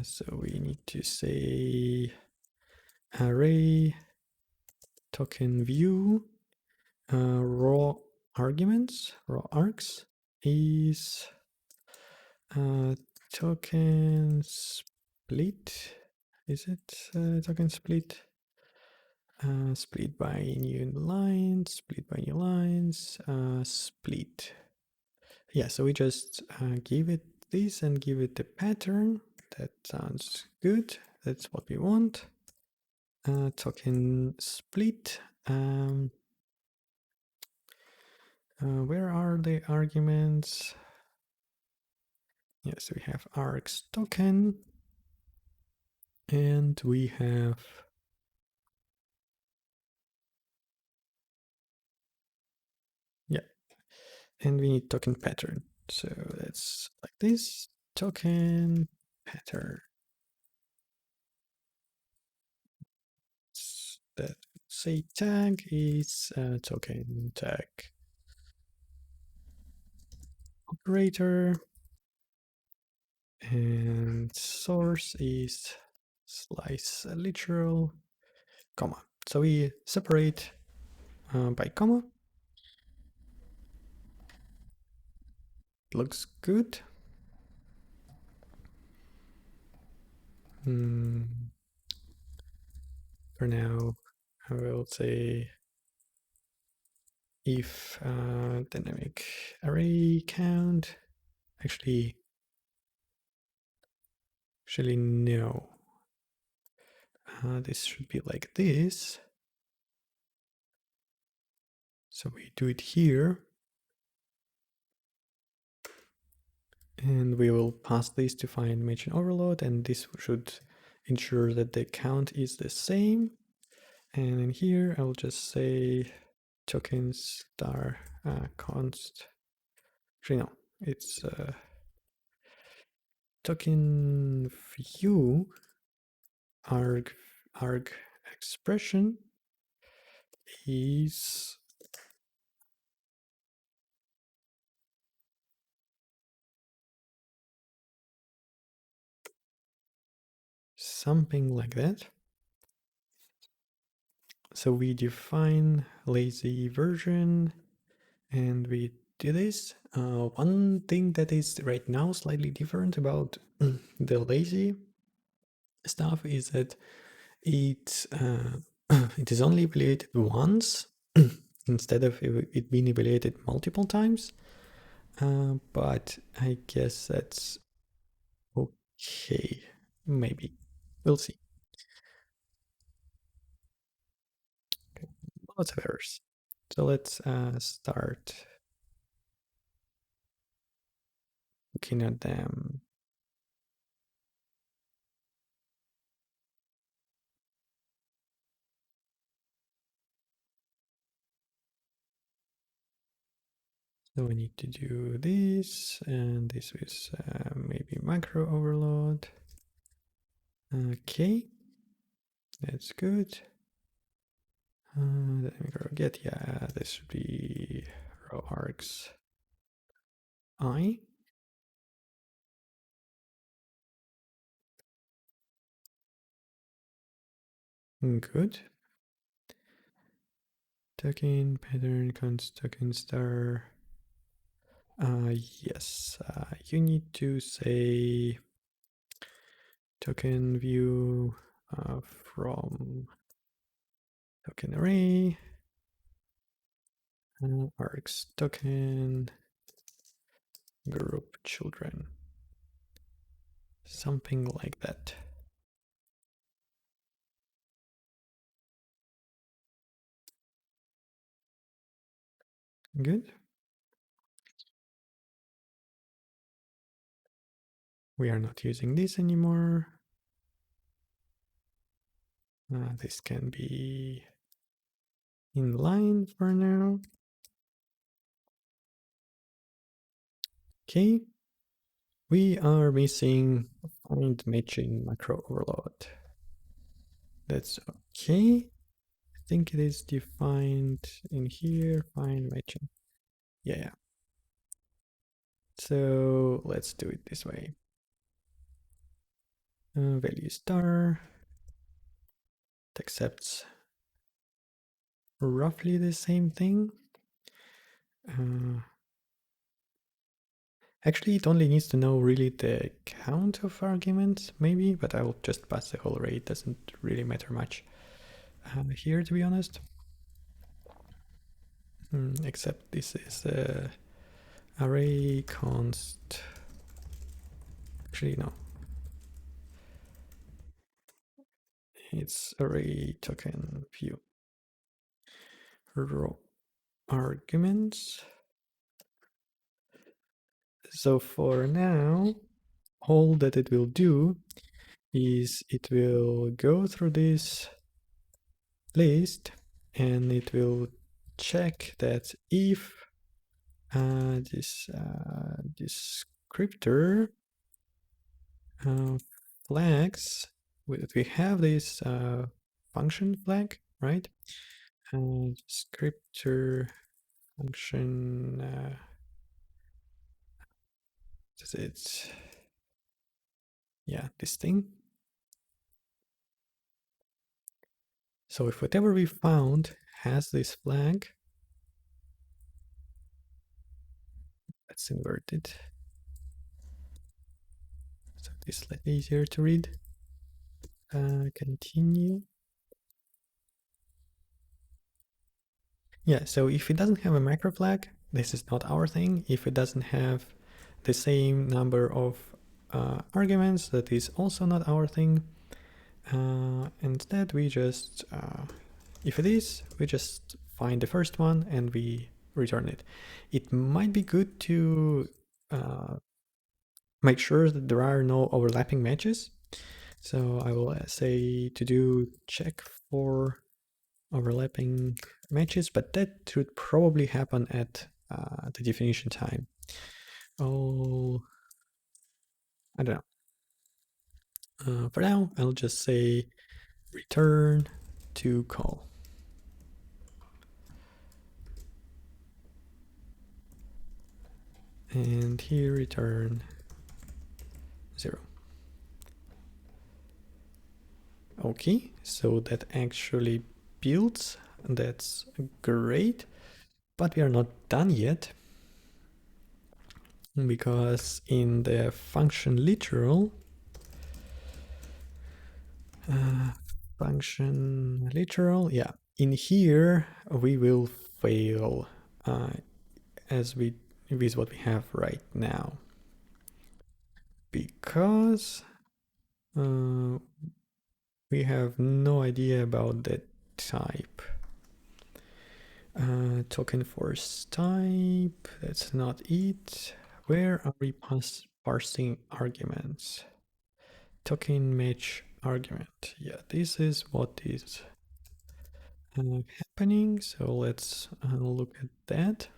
so we need to say array token view raw arguments, raw args is token split. Is it token split? Split by new lines, split by new lines, split. Yeah, so we just give it this and give it a pattern. That sounds good. That's what we want. Token split. Where are the arguments? Yes, we have args token, and we have and we need token pattern. So that's like this, token pattern. That say tag is token tag operator, and source is slice literal comma. So we separate by comma. Looks good. For now, I will say if dynamic array count. Actually no. This should be like this. So we do it here. And we will pass this to find match and overload, and this should ensure that the count is the same. And in here, I will just say token star const. Actually, no, it's token view arg expression is something like that. So we define lazy version and we do this. One thing that is right now slightly different about the lazy stuff is that it it is only evaluated once instead of it being evaluated multiple times. But I guess that's okay. Maybe we'll see. Okay. Lots of errors. So let's start looking at them. So we need to do this, and this is maybe macro overload. Okay, that's good. Let me go get, yeah, this should be row args I. Good. Token pattern const token star. Yes, you need to say token view from token array args token group children, something like that. Good. We are not using this anymore. This can be inline for now. Okay. We are missing find matching macro overload. That's okay. I think it is defined in here, find matching. Yeah. So let's do it this way. Value star. It accepts roughly the same thing. Actually, it only needs to know really the count of arguments, maybe, but I will just pass the whole array. It doesn't really matter much here, to be honest. Except this is array const actually no, it's array token view row arguments. So for now, all that it will do is it will go through this list and it will check that if this descriptor flags, we have this function flag, right? Descriptor function, it's, yeah, this thing. So if whatever we found has this flag, let's invert it. So this is slightly easier to read. Continue. Yeah, so if it doesn't have a macro flag, this is not our thing. If it doesn't have the same number of arguments, that is also not our thing. Instead, we just, if it is, we just find the first one and we return it. It might be good to make sure that there are no overlapping matches. So I will say to do check for overlapping matches, but that should probably happen at the definition time. Oh, I don't know. For now, I'll just say return to call. And here return 0. Okay, so that actually builds. That's great, but we are not done yet, because in the function literal, yeah, in here we will fail as we with what we have right now, because we have no idea about the type. Token force type, that's not it. Where are we parsing arguments? Token match argument. Yeah, this is what is happening. So let's look at that.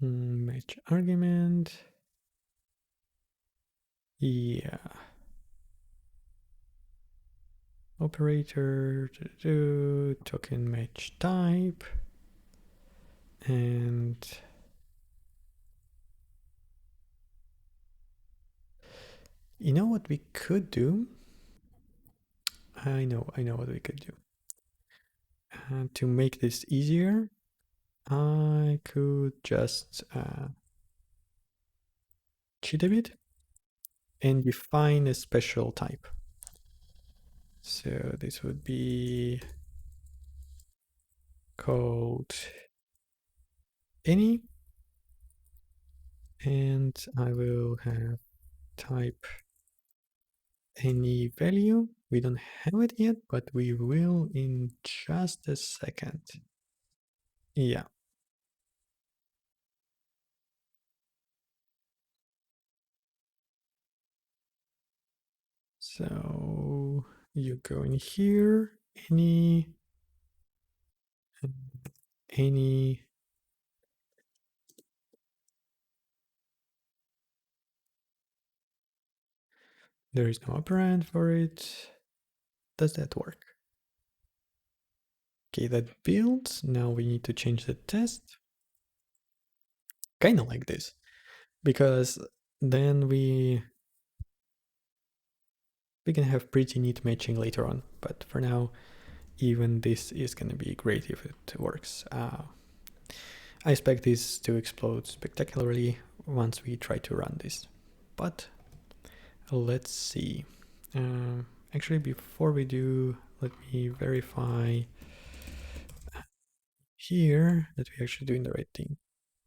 Match argument. Yeah. Operator, token match type. And you know what we could do? I know what we could do. To make this easier, I could just cheat a bit and define a special type. So this would be called any, and I will have type any value. We don't have it yet, but we will in just a second. Yeah. So you go in here, any, there is no operand for it. Does that work? Okay, that builds. Now we need to change the test. Kind of like this, because then we can have pretty neat matching later on. But for now, even this is going to be great if it works. I expect this to explode spectacularly once we try to run this. But let's see. Actually, before we do, let me verify here that we're actually doing the right thing.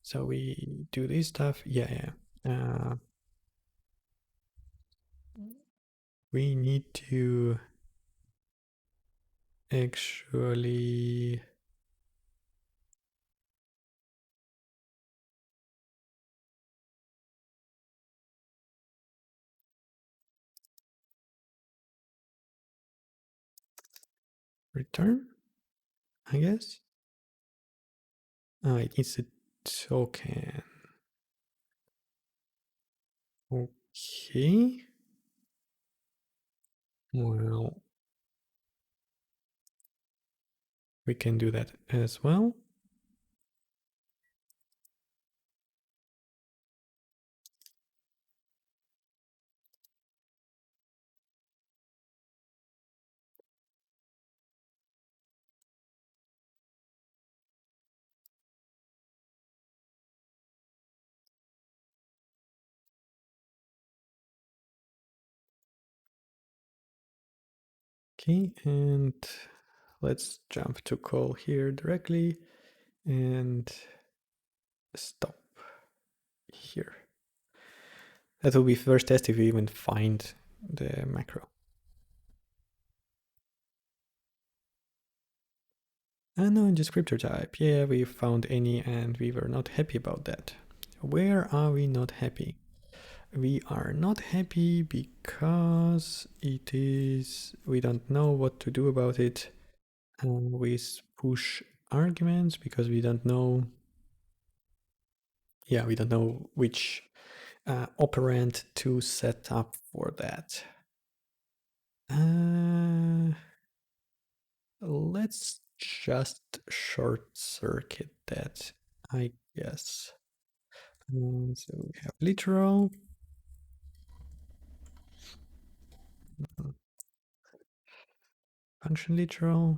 So we do this stuff. Yeah. we need to actually return, I guess. It needs a token. Okay. Well, we can do that as well. Okay, and let's jump to call here directly and stop here. That will be first test if we even find the macro. Unknown descriptor type. Yeah, we found any and we were not happy about that. Where are we not happy? We are not happy because we don't know what to do about it with push arguments because we don't know, we don't know which operand to set up for that. Let's just short circuit that, I guess. So we have literal. Function literal.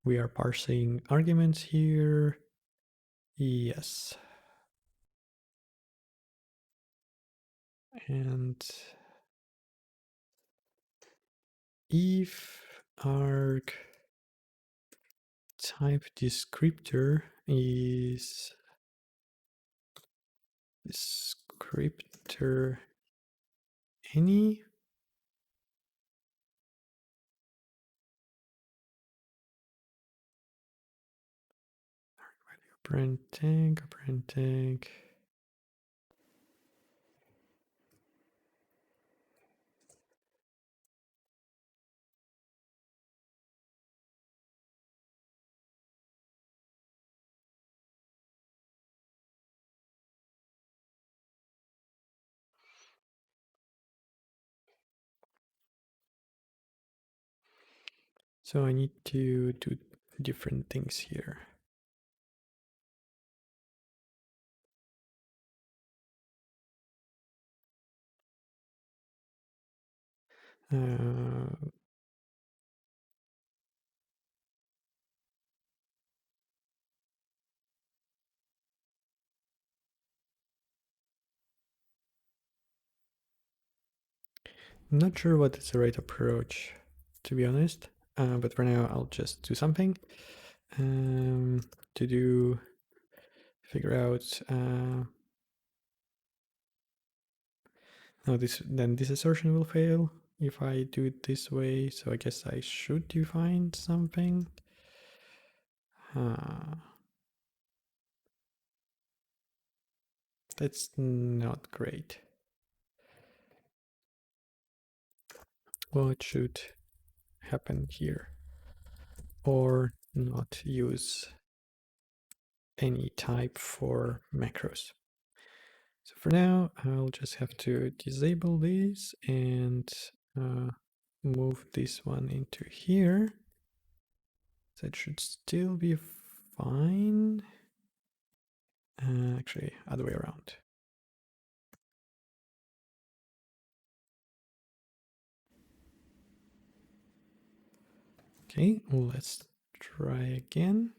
We are parsing arguments here. Yes. And if arg type descriptor is descriptor any, print tag. So I need to do different things here. Not sure what is the right approach, to be honest. But for now, I'll just do something to figure out. No, this assertion will fail if I do it this way. So I guess I should define something. That's not great. What should happen here? Or not use any type for macros. So for now, I'll just have to disable this and move this one into here. That should still be fine. Actually, other way around. Okay, let's try again.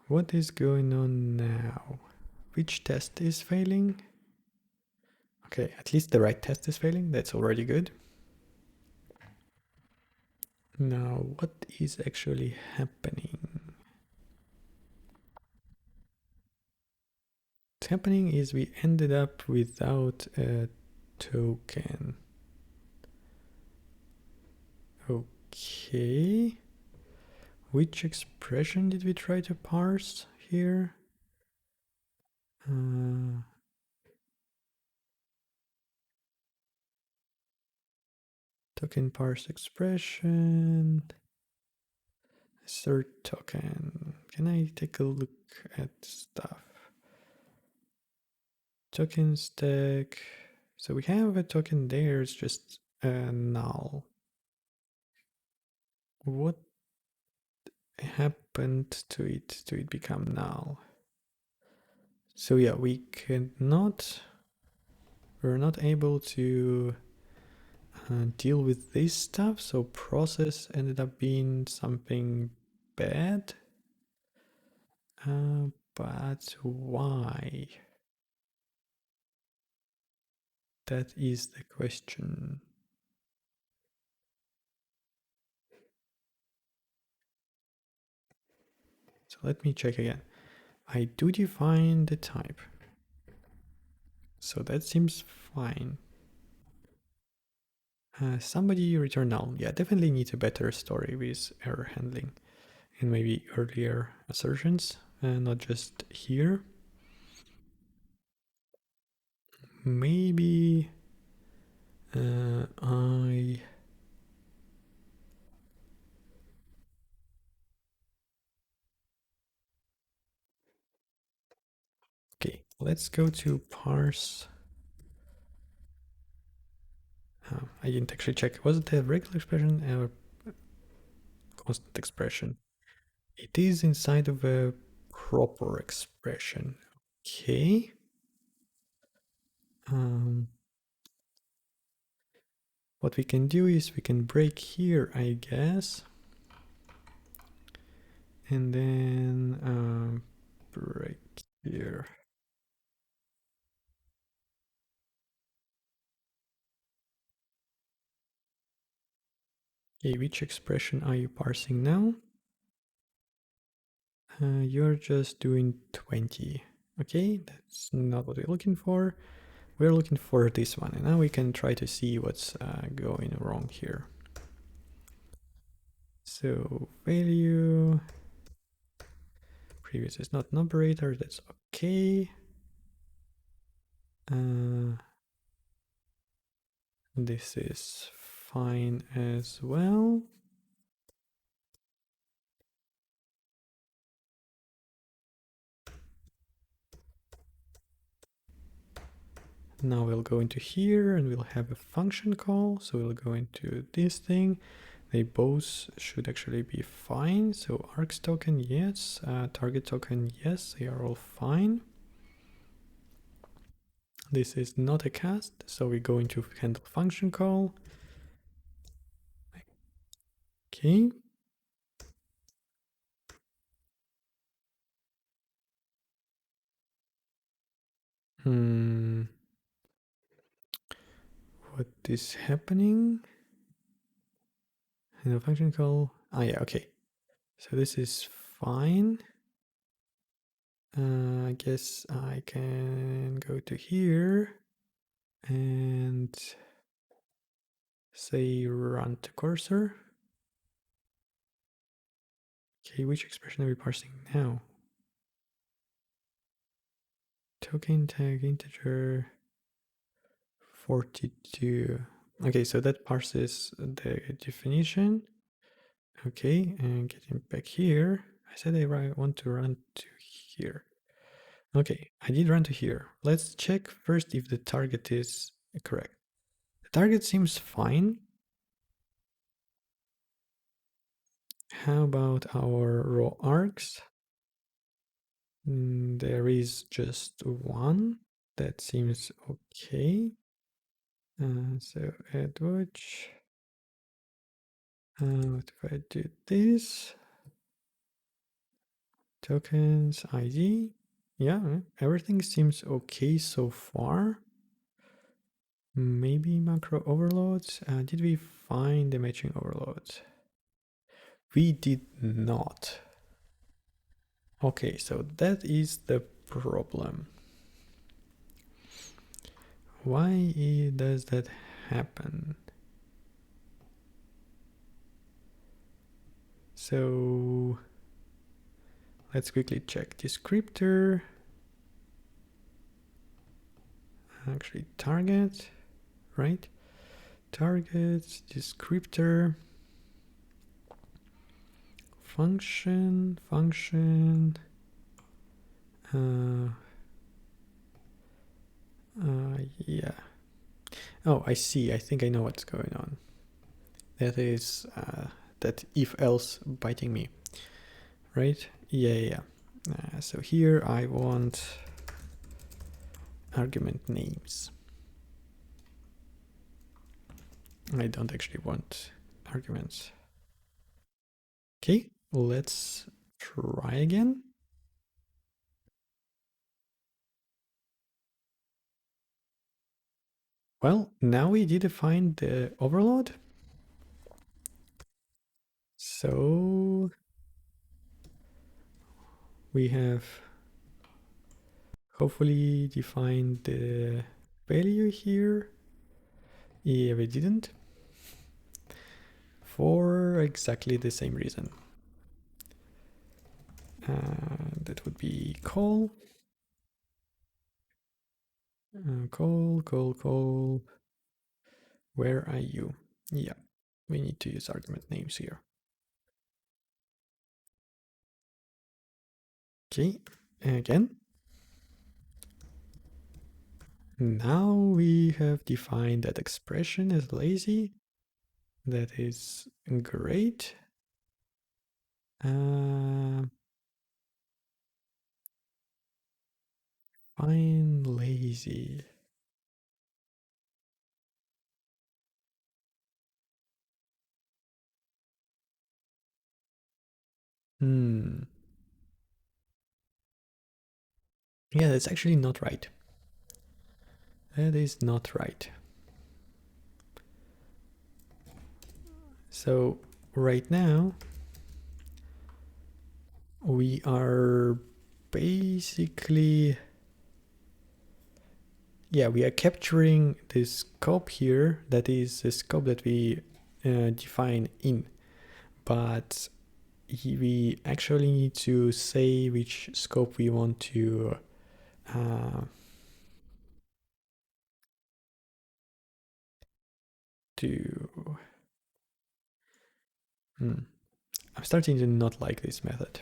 What is going on now? Which test is failing? Okay, at least the right test is failing. That's already good. Now, what is actually happening? happening is we ended up without a token. Okay. Which expression did we try to parse here? Token parse expression. Assert token. Can I take a look at stuff? Token stack. So we have a token there, it's just null. What happened to it become null? So yeah, we're not able to deal with this stuff. So process ended up being something bad. But why? That is the question. So let me check again. I do define the type. So that seems fine. Somebody return null. Yeah, definitely needs a better story with error handling and maybe earlier assertions, not just here. Maybe Okay, let's go to parse. I didn't actually check. Was it a regular expression or constant expression? It is inside of a proper expression. Okay. What we can do is we can break here, I guess. And then break here. Okay, which expression are you parsing now? You're just doing 20. Okay, that's not what we're looking for. We're looking for this one, and now we can try to see what's going wrong here. So value, previous is not an operator, that's okay. This is fine as well. Now we'll go into here and we'll have a function call. So we'll go into this thing. They both should actually be fine. So args token, yes. Target token, yes. They are all fine. This is not a cast, so we go into handle function call. Okay. What is happening? Handle function call. Ah, yeah, okay. So this is fine. I guess I can go to here and say run to cursor. Okay, which expression are we parsing now? Token tag integer 42. Okay, so that parses the definition. Okay, and getting back here, I said I want to run to here. Okay, I did run to here. Let's check first if the target is correct. The target seems fine. How about our raw args? There is just one. That seems okay. So add watch. What if I do this? Tokens, ID. Yeah, everything seems okay so far. Maybe macro overloads. Did we find the matching overloads? We did not. Okay, so that is the problem. Why does that happen? So let's quickly check descriptor. Actually, target, right? Target, descriptor, function. Yeah. Oh, I see. I think I know what's going on. That is that if else biting me, right? Yeah. So here I want argument names. I don't actually want arguments. Okay, let's try again. Well, now we did define the overload. So we have hopefully defined the value here. Yeah, we didn't. For exactly the same reason. That would be call. Call. Where are you? Yeah, we need to use argument names here. Okay, again. Now we have defined that expression as lazy. That is great. Find lazy. Yeah, that's actually not right. That is not right. So right now we are basically, yeah, we are capturing this scope here. That is the scope that we define in, but we actually need to say which scope we want to do. I'm starting to not like this method.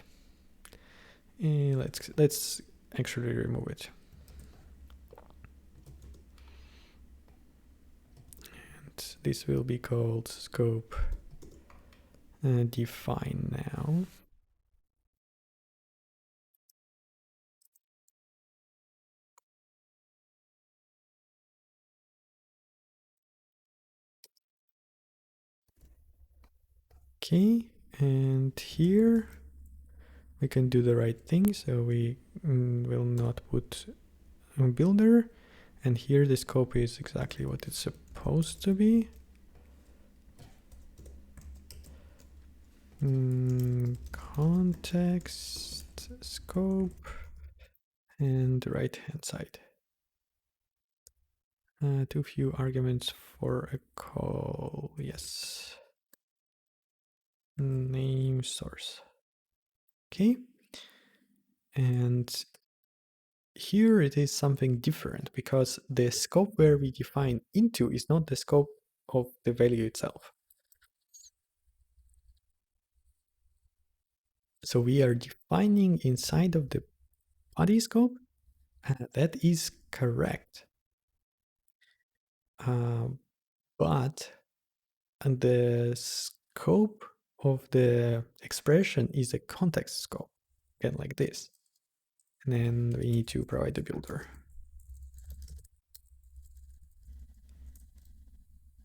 Let's actually remove it. And this will be called scope define now. Okay, and here we can do the right thing, so we will not put a builder, and here the scope is exactly what it's supposed to be. Context, scope, and right hand side. Too few arguments for a call, yes. Name source. Okay, and here it is something different because the scope where we define into is not the scope of the value itself. So we are defining inside of the body scope. That is correct. But the scope of the expression is a context scope, again like this. And then we need to provide the builder.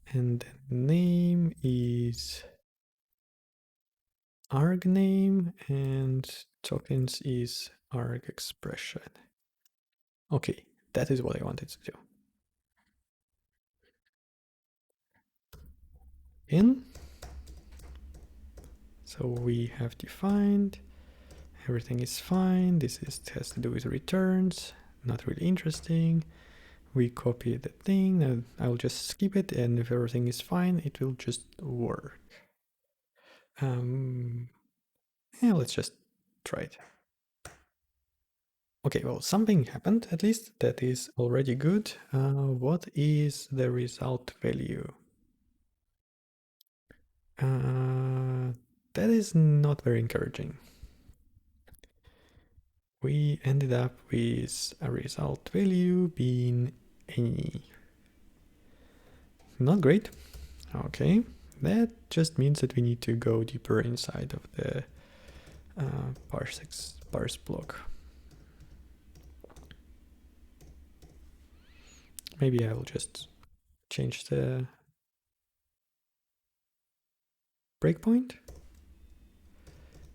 And the name is arg name and tokens is arg expression. Okay, that is what I wanted to do. So we have defined, everything is fine. This has to do with returns, not really interesting. we copy the thing. I'll just skip it, and if everything is fine, it will just work. Yeah, let's just try it. Okay, well, something happened at least. That is already good. What is the result value? That is not very encouraging. We ended up with a result value being any. Not great. Okay, that just means that we need to go deeper inside of the parse block. Maybe I will just change the breakpoint.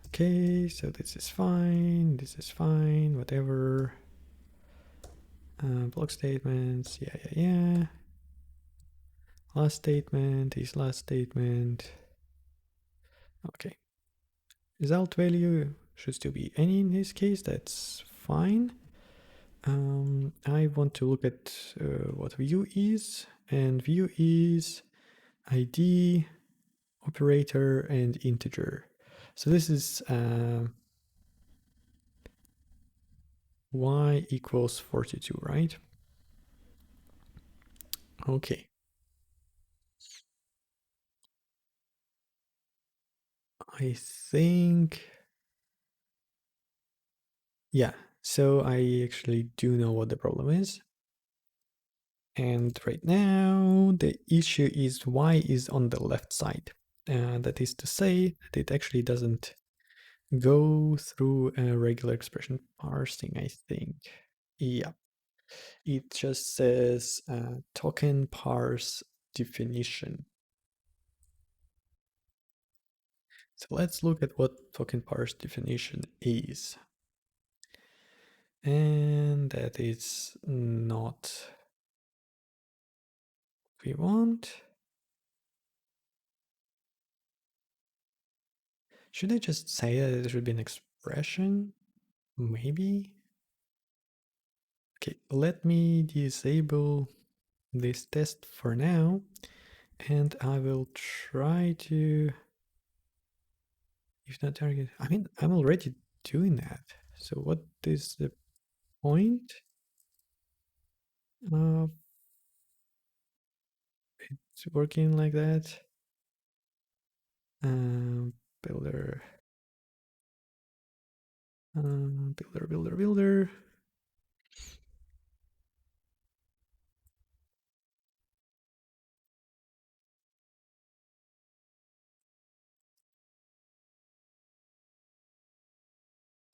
Okay, so this is fine, whatever. Block statements, yeah. Last statement is last statement. Okay. Result value should still be any in this case, that's fine. I want to look at what view is, and view is ID, operator, and integer. So this is y equals 42, right? Okay. I think, yeah, so I actually do know what the problem is. And right now the issue is y is on the left side. That is to say that it actually doesn't go through a regular expression parsing, I think. Yeah, it just says token parse definition. So let's look at what token parse definition is. And that is not what we want. Should I just say that it should be an expression? Maybe? Okay, let me disable this test for now, and I will try to, if not target, I mean, I'm already doing that. So what is the point? It's working like that. Builder, builder.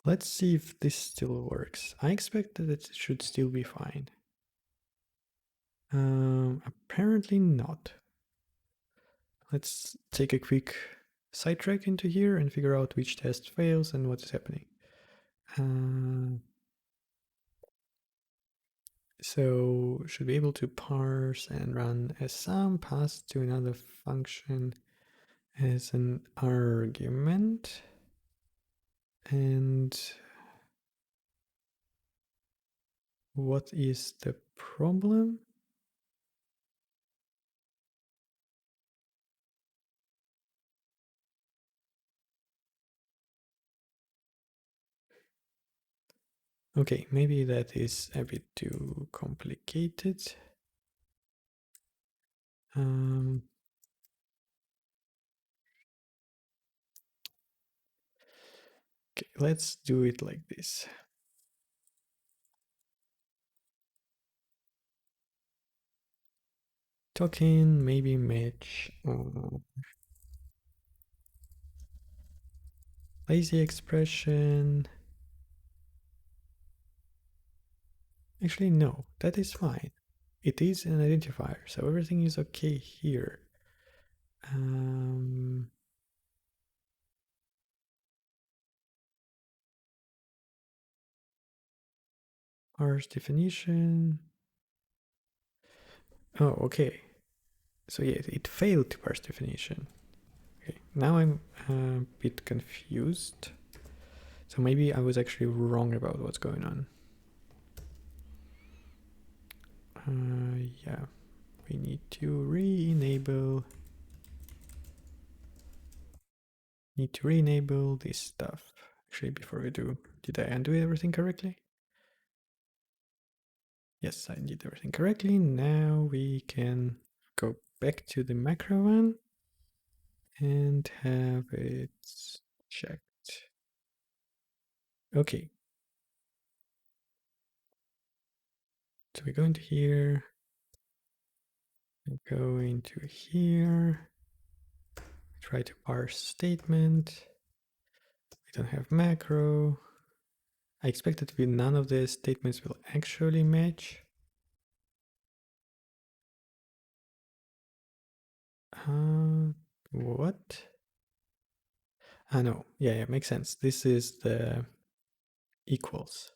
Let's see if this still works. I expect that it should still be fine. Apparently not. Let's take a quick sidetrack into here and figure out which test fails and what's happening. So should be able to parse and run a sum passed to another function as an argument. And what is the problem? Okay, maybe that is a bit too complicated. Okay, let's do it like this. Token, maybe match lazy expression. Actually, no, that is fine. It is an identifier, so everything is okay here. Parse definition. Oh, okay. So yeah, it failed to parse definition. Okay, now I'm a bit confused. So maybe I was actually wrong about what's going on. Yeah, we need to re-enable this stuff. Actually, before we do, did I undo everything correctly? Yes, I did everything correctly. Now we can go back to the macro one and have it checked. Okay. So we go into here, we go into here, try to parse statement. We don't have macro. I expect it to be none of the statements will actually match. What? Ah, no. Yeah, makes sense. This is the equals.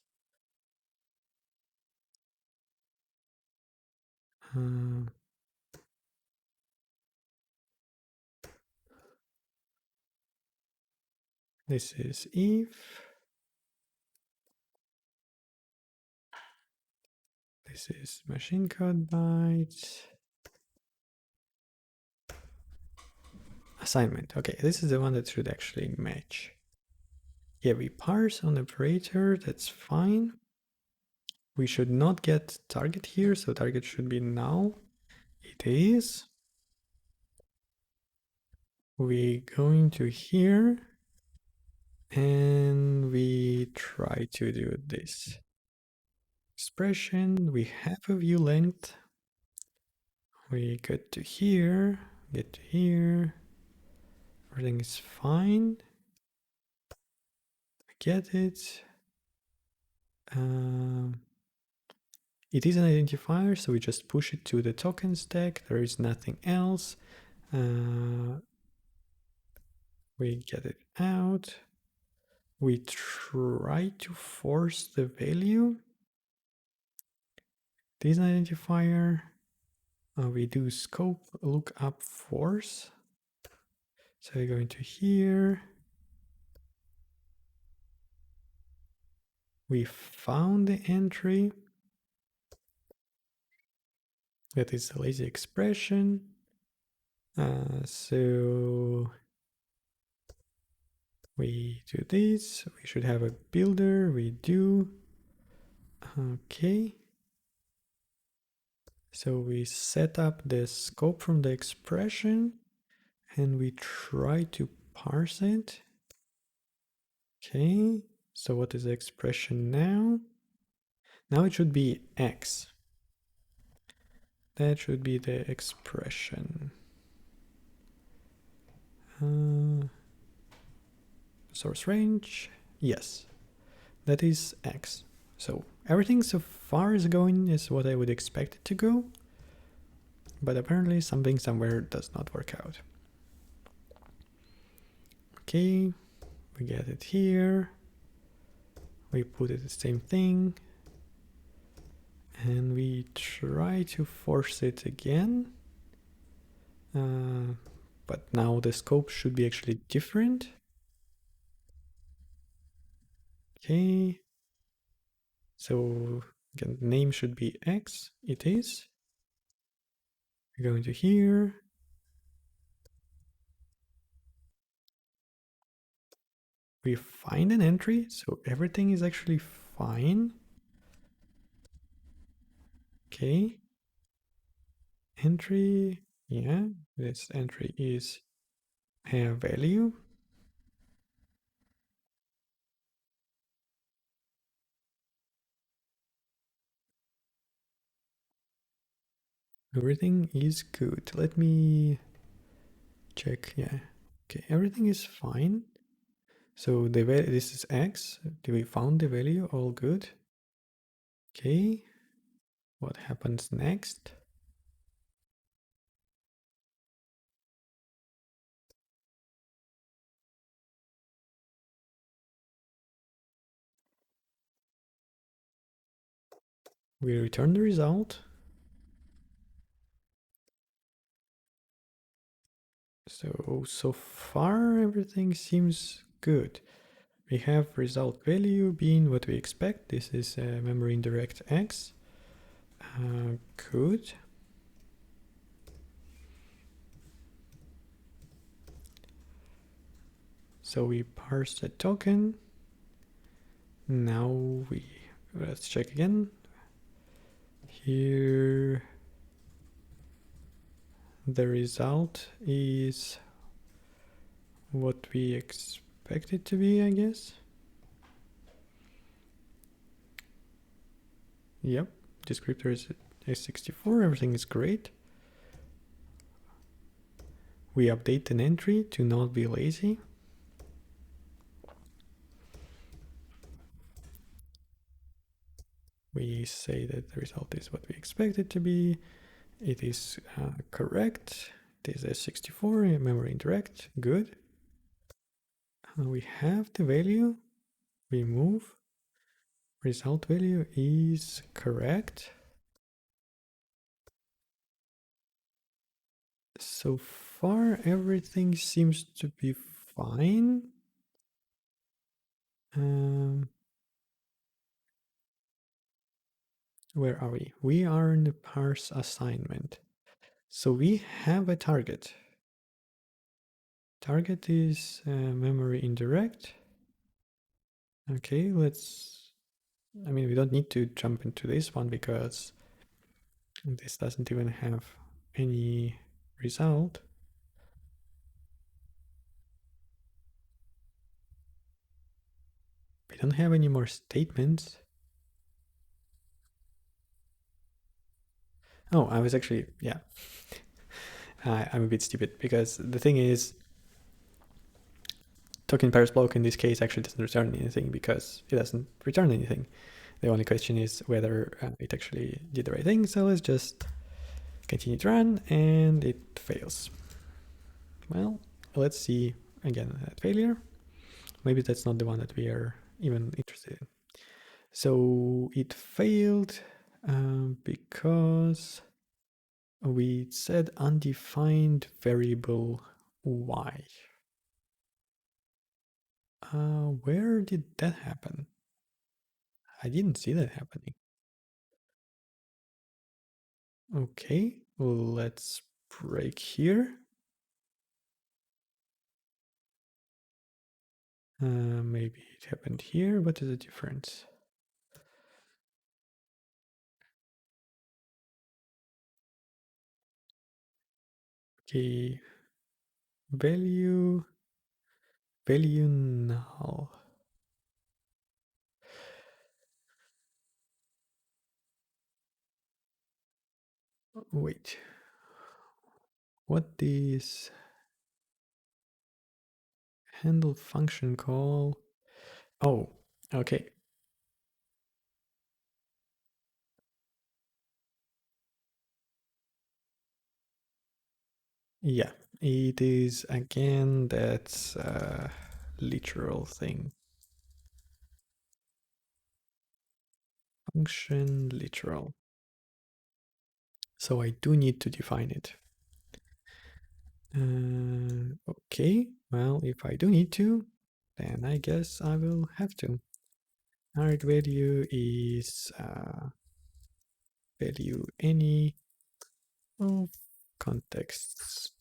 This is if. This is machine code bytes. Assignment. Okay, this is the one that should actually match. Yeah, we parse on operator, that's fine. We should not get target here, so target should be null. It is. We go into here and we try to do this. Expression, we have a view length. We get to here, get to here. Everything is fine. I get it. It is an identifier, so we just push it to the token stack. There is nothing else. We get it out. We try to force the value. This identifier. We do scope lookup force. So we go into here. We found the entry. That is a lazy expression. So we do this. We should have a builder. We do. Okay. So we set up the scope from the expression and we try to parse it. Okay. So what is the expression now? Now it should be x. That should be the expression. Source range. Yes. That is x. So everything so far is going is what I would expect it to go. But apparently something somewhere does not work out. Okay, we get it here. We put it the same thing. And we try to force it again. But now the scope should be actually different. Okay. So again, name should be X. It is. We go into here. We find an entry, so everything is actually fine. Okay. Entry, yeah, this entry is a value. Everything is good. Let me check. Yeah. Okay, everything is fine. So the value, this is X. We found the value, all good. Okay. What happens next? We return the result. So far everything seems good. We have result value being what we expect. This is memory indirect X. Good. So we parse the token. Now let's check again. Here the result is what we expect it to be, I guess. Yep, descriptor is A64, everything is great. We update an entry to not be lazy. We say that the result is what we expect it to be. It is correct. It is A64, memory indirect, good. We have the value, we move. Result value is correct. So far, everything seems to be fine. Where are we? We are in the parse assignment. So we have a target. Target is memory indirect. Okay, we don't need to jump into this one because this doesn't even have any result. We don't have any more statements. Oh, I was actually, yeah. I'm a bit stupid because the thing is, token pairs block in this case actually doesn't return anything because it doesn't return anything. The only question is whether it actually did the right thing. So let's just continue to run and it fails. Well, let's see again that failure. Maybe that's not the one that we are even interested in. So it failed because we said undefined variable y. Where did that happen? I didn't see that happening. Okay, well, let's break here. Maybe it happened here. What is the difference? Okay, value null. Wait, what is handle function call? Oh, okay. Yeah, it is again that's a literal thing. Function literal. So I do need to define it. Okay, well, if I do need to, then I guess I will have to. Arg value is value any of contexts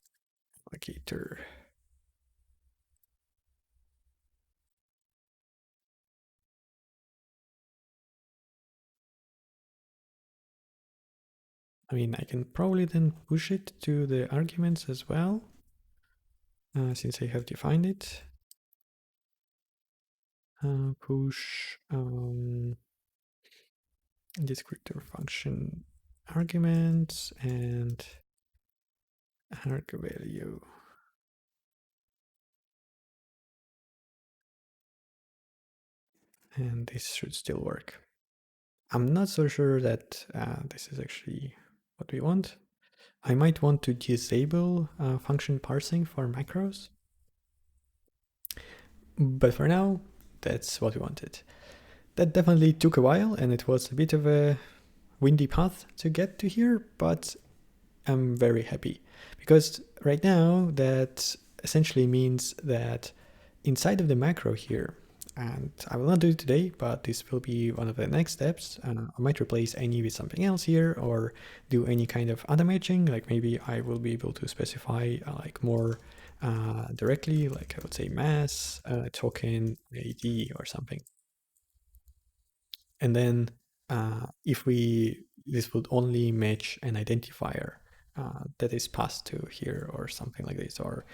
allocator. I mean, I can probably then push it to the arguments as well, since I have defined it. Push descriptor function arguments and arg value. And this should still work. I'm not so sure that this is actually what we want. I might want to disable function parsing for macros. But for now, that's what we wanted. That definitely took a while and it was a bit of a windy path to get to here, but I'm very happy because right now that essentially means that inside of the macro here, and I will not do it today, but this will be one of the next steps. I might replace any with something else here, or do any kind of auto matching. Like maybe I will be able to specify like more directly, like I would say mass token ID or something. And then if this would only match an identifier that is passed to here or something like this, or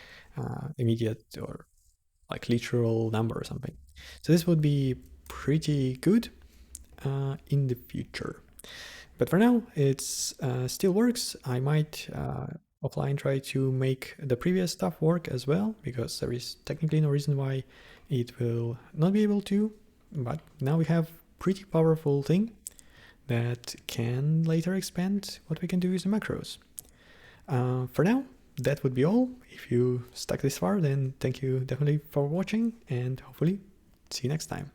immediate or like literal number or something. So this would be pretty good in the future. But for now, it's still works. I might offline try to make the previous stuff work as well, because there is technically no reason why it will not be able to. But now we have pretty powerful thing that can later expand what we can do with the macros. For now, that would be all. If you stuck this far, then thank you definitely for watching, and hopefully see you next time.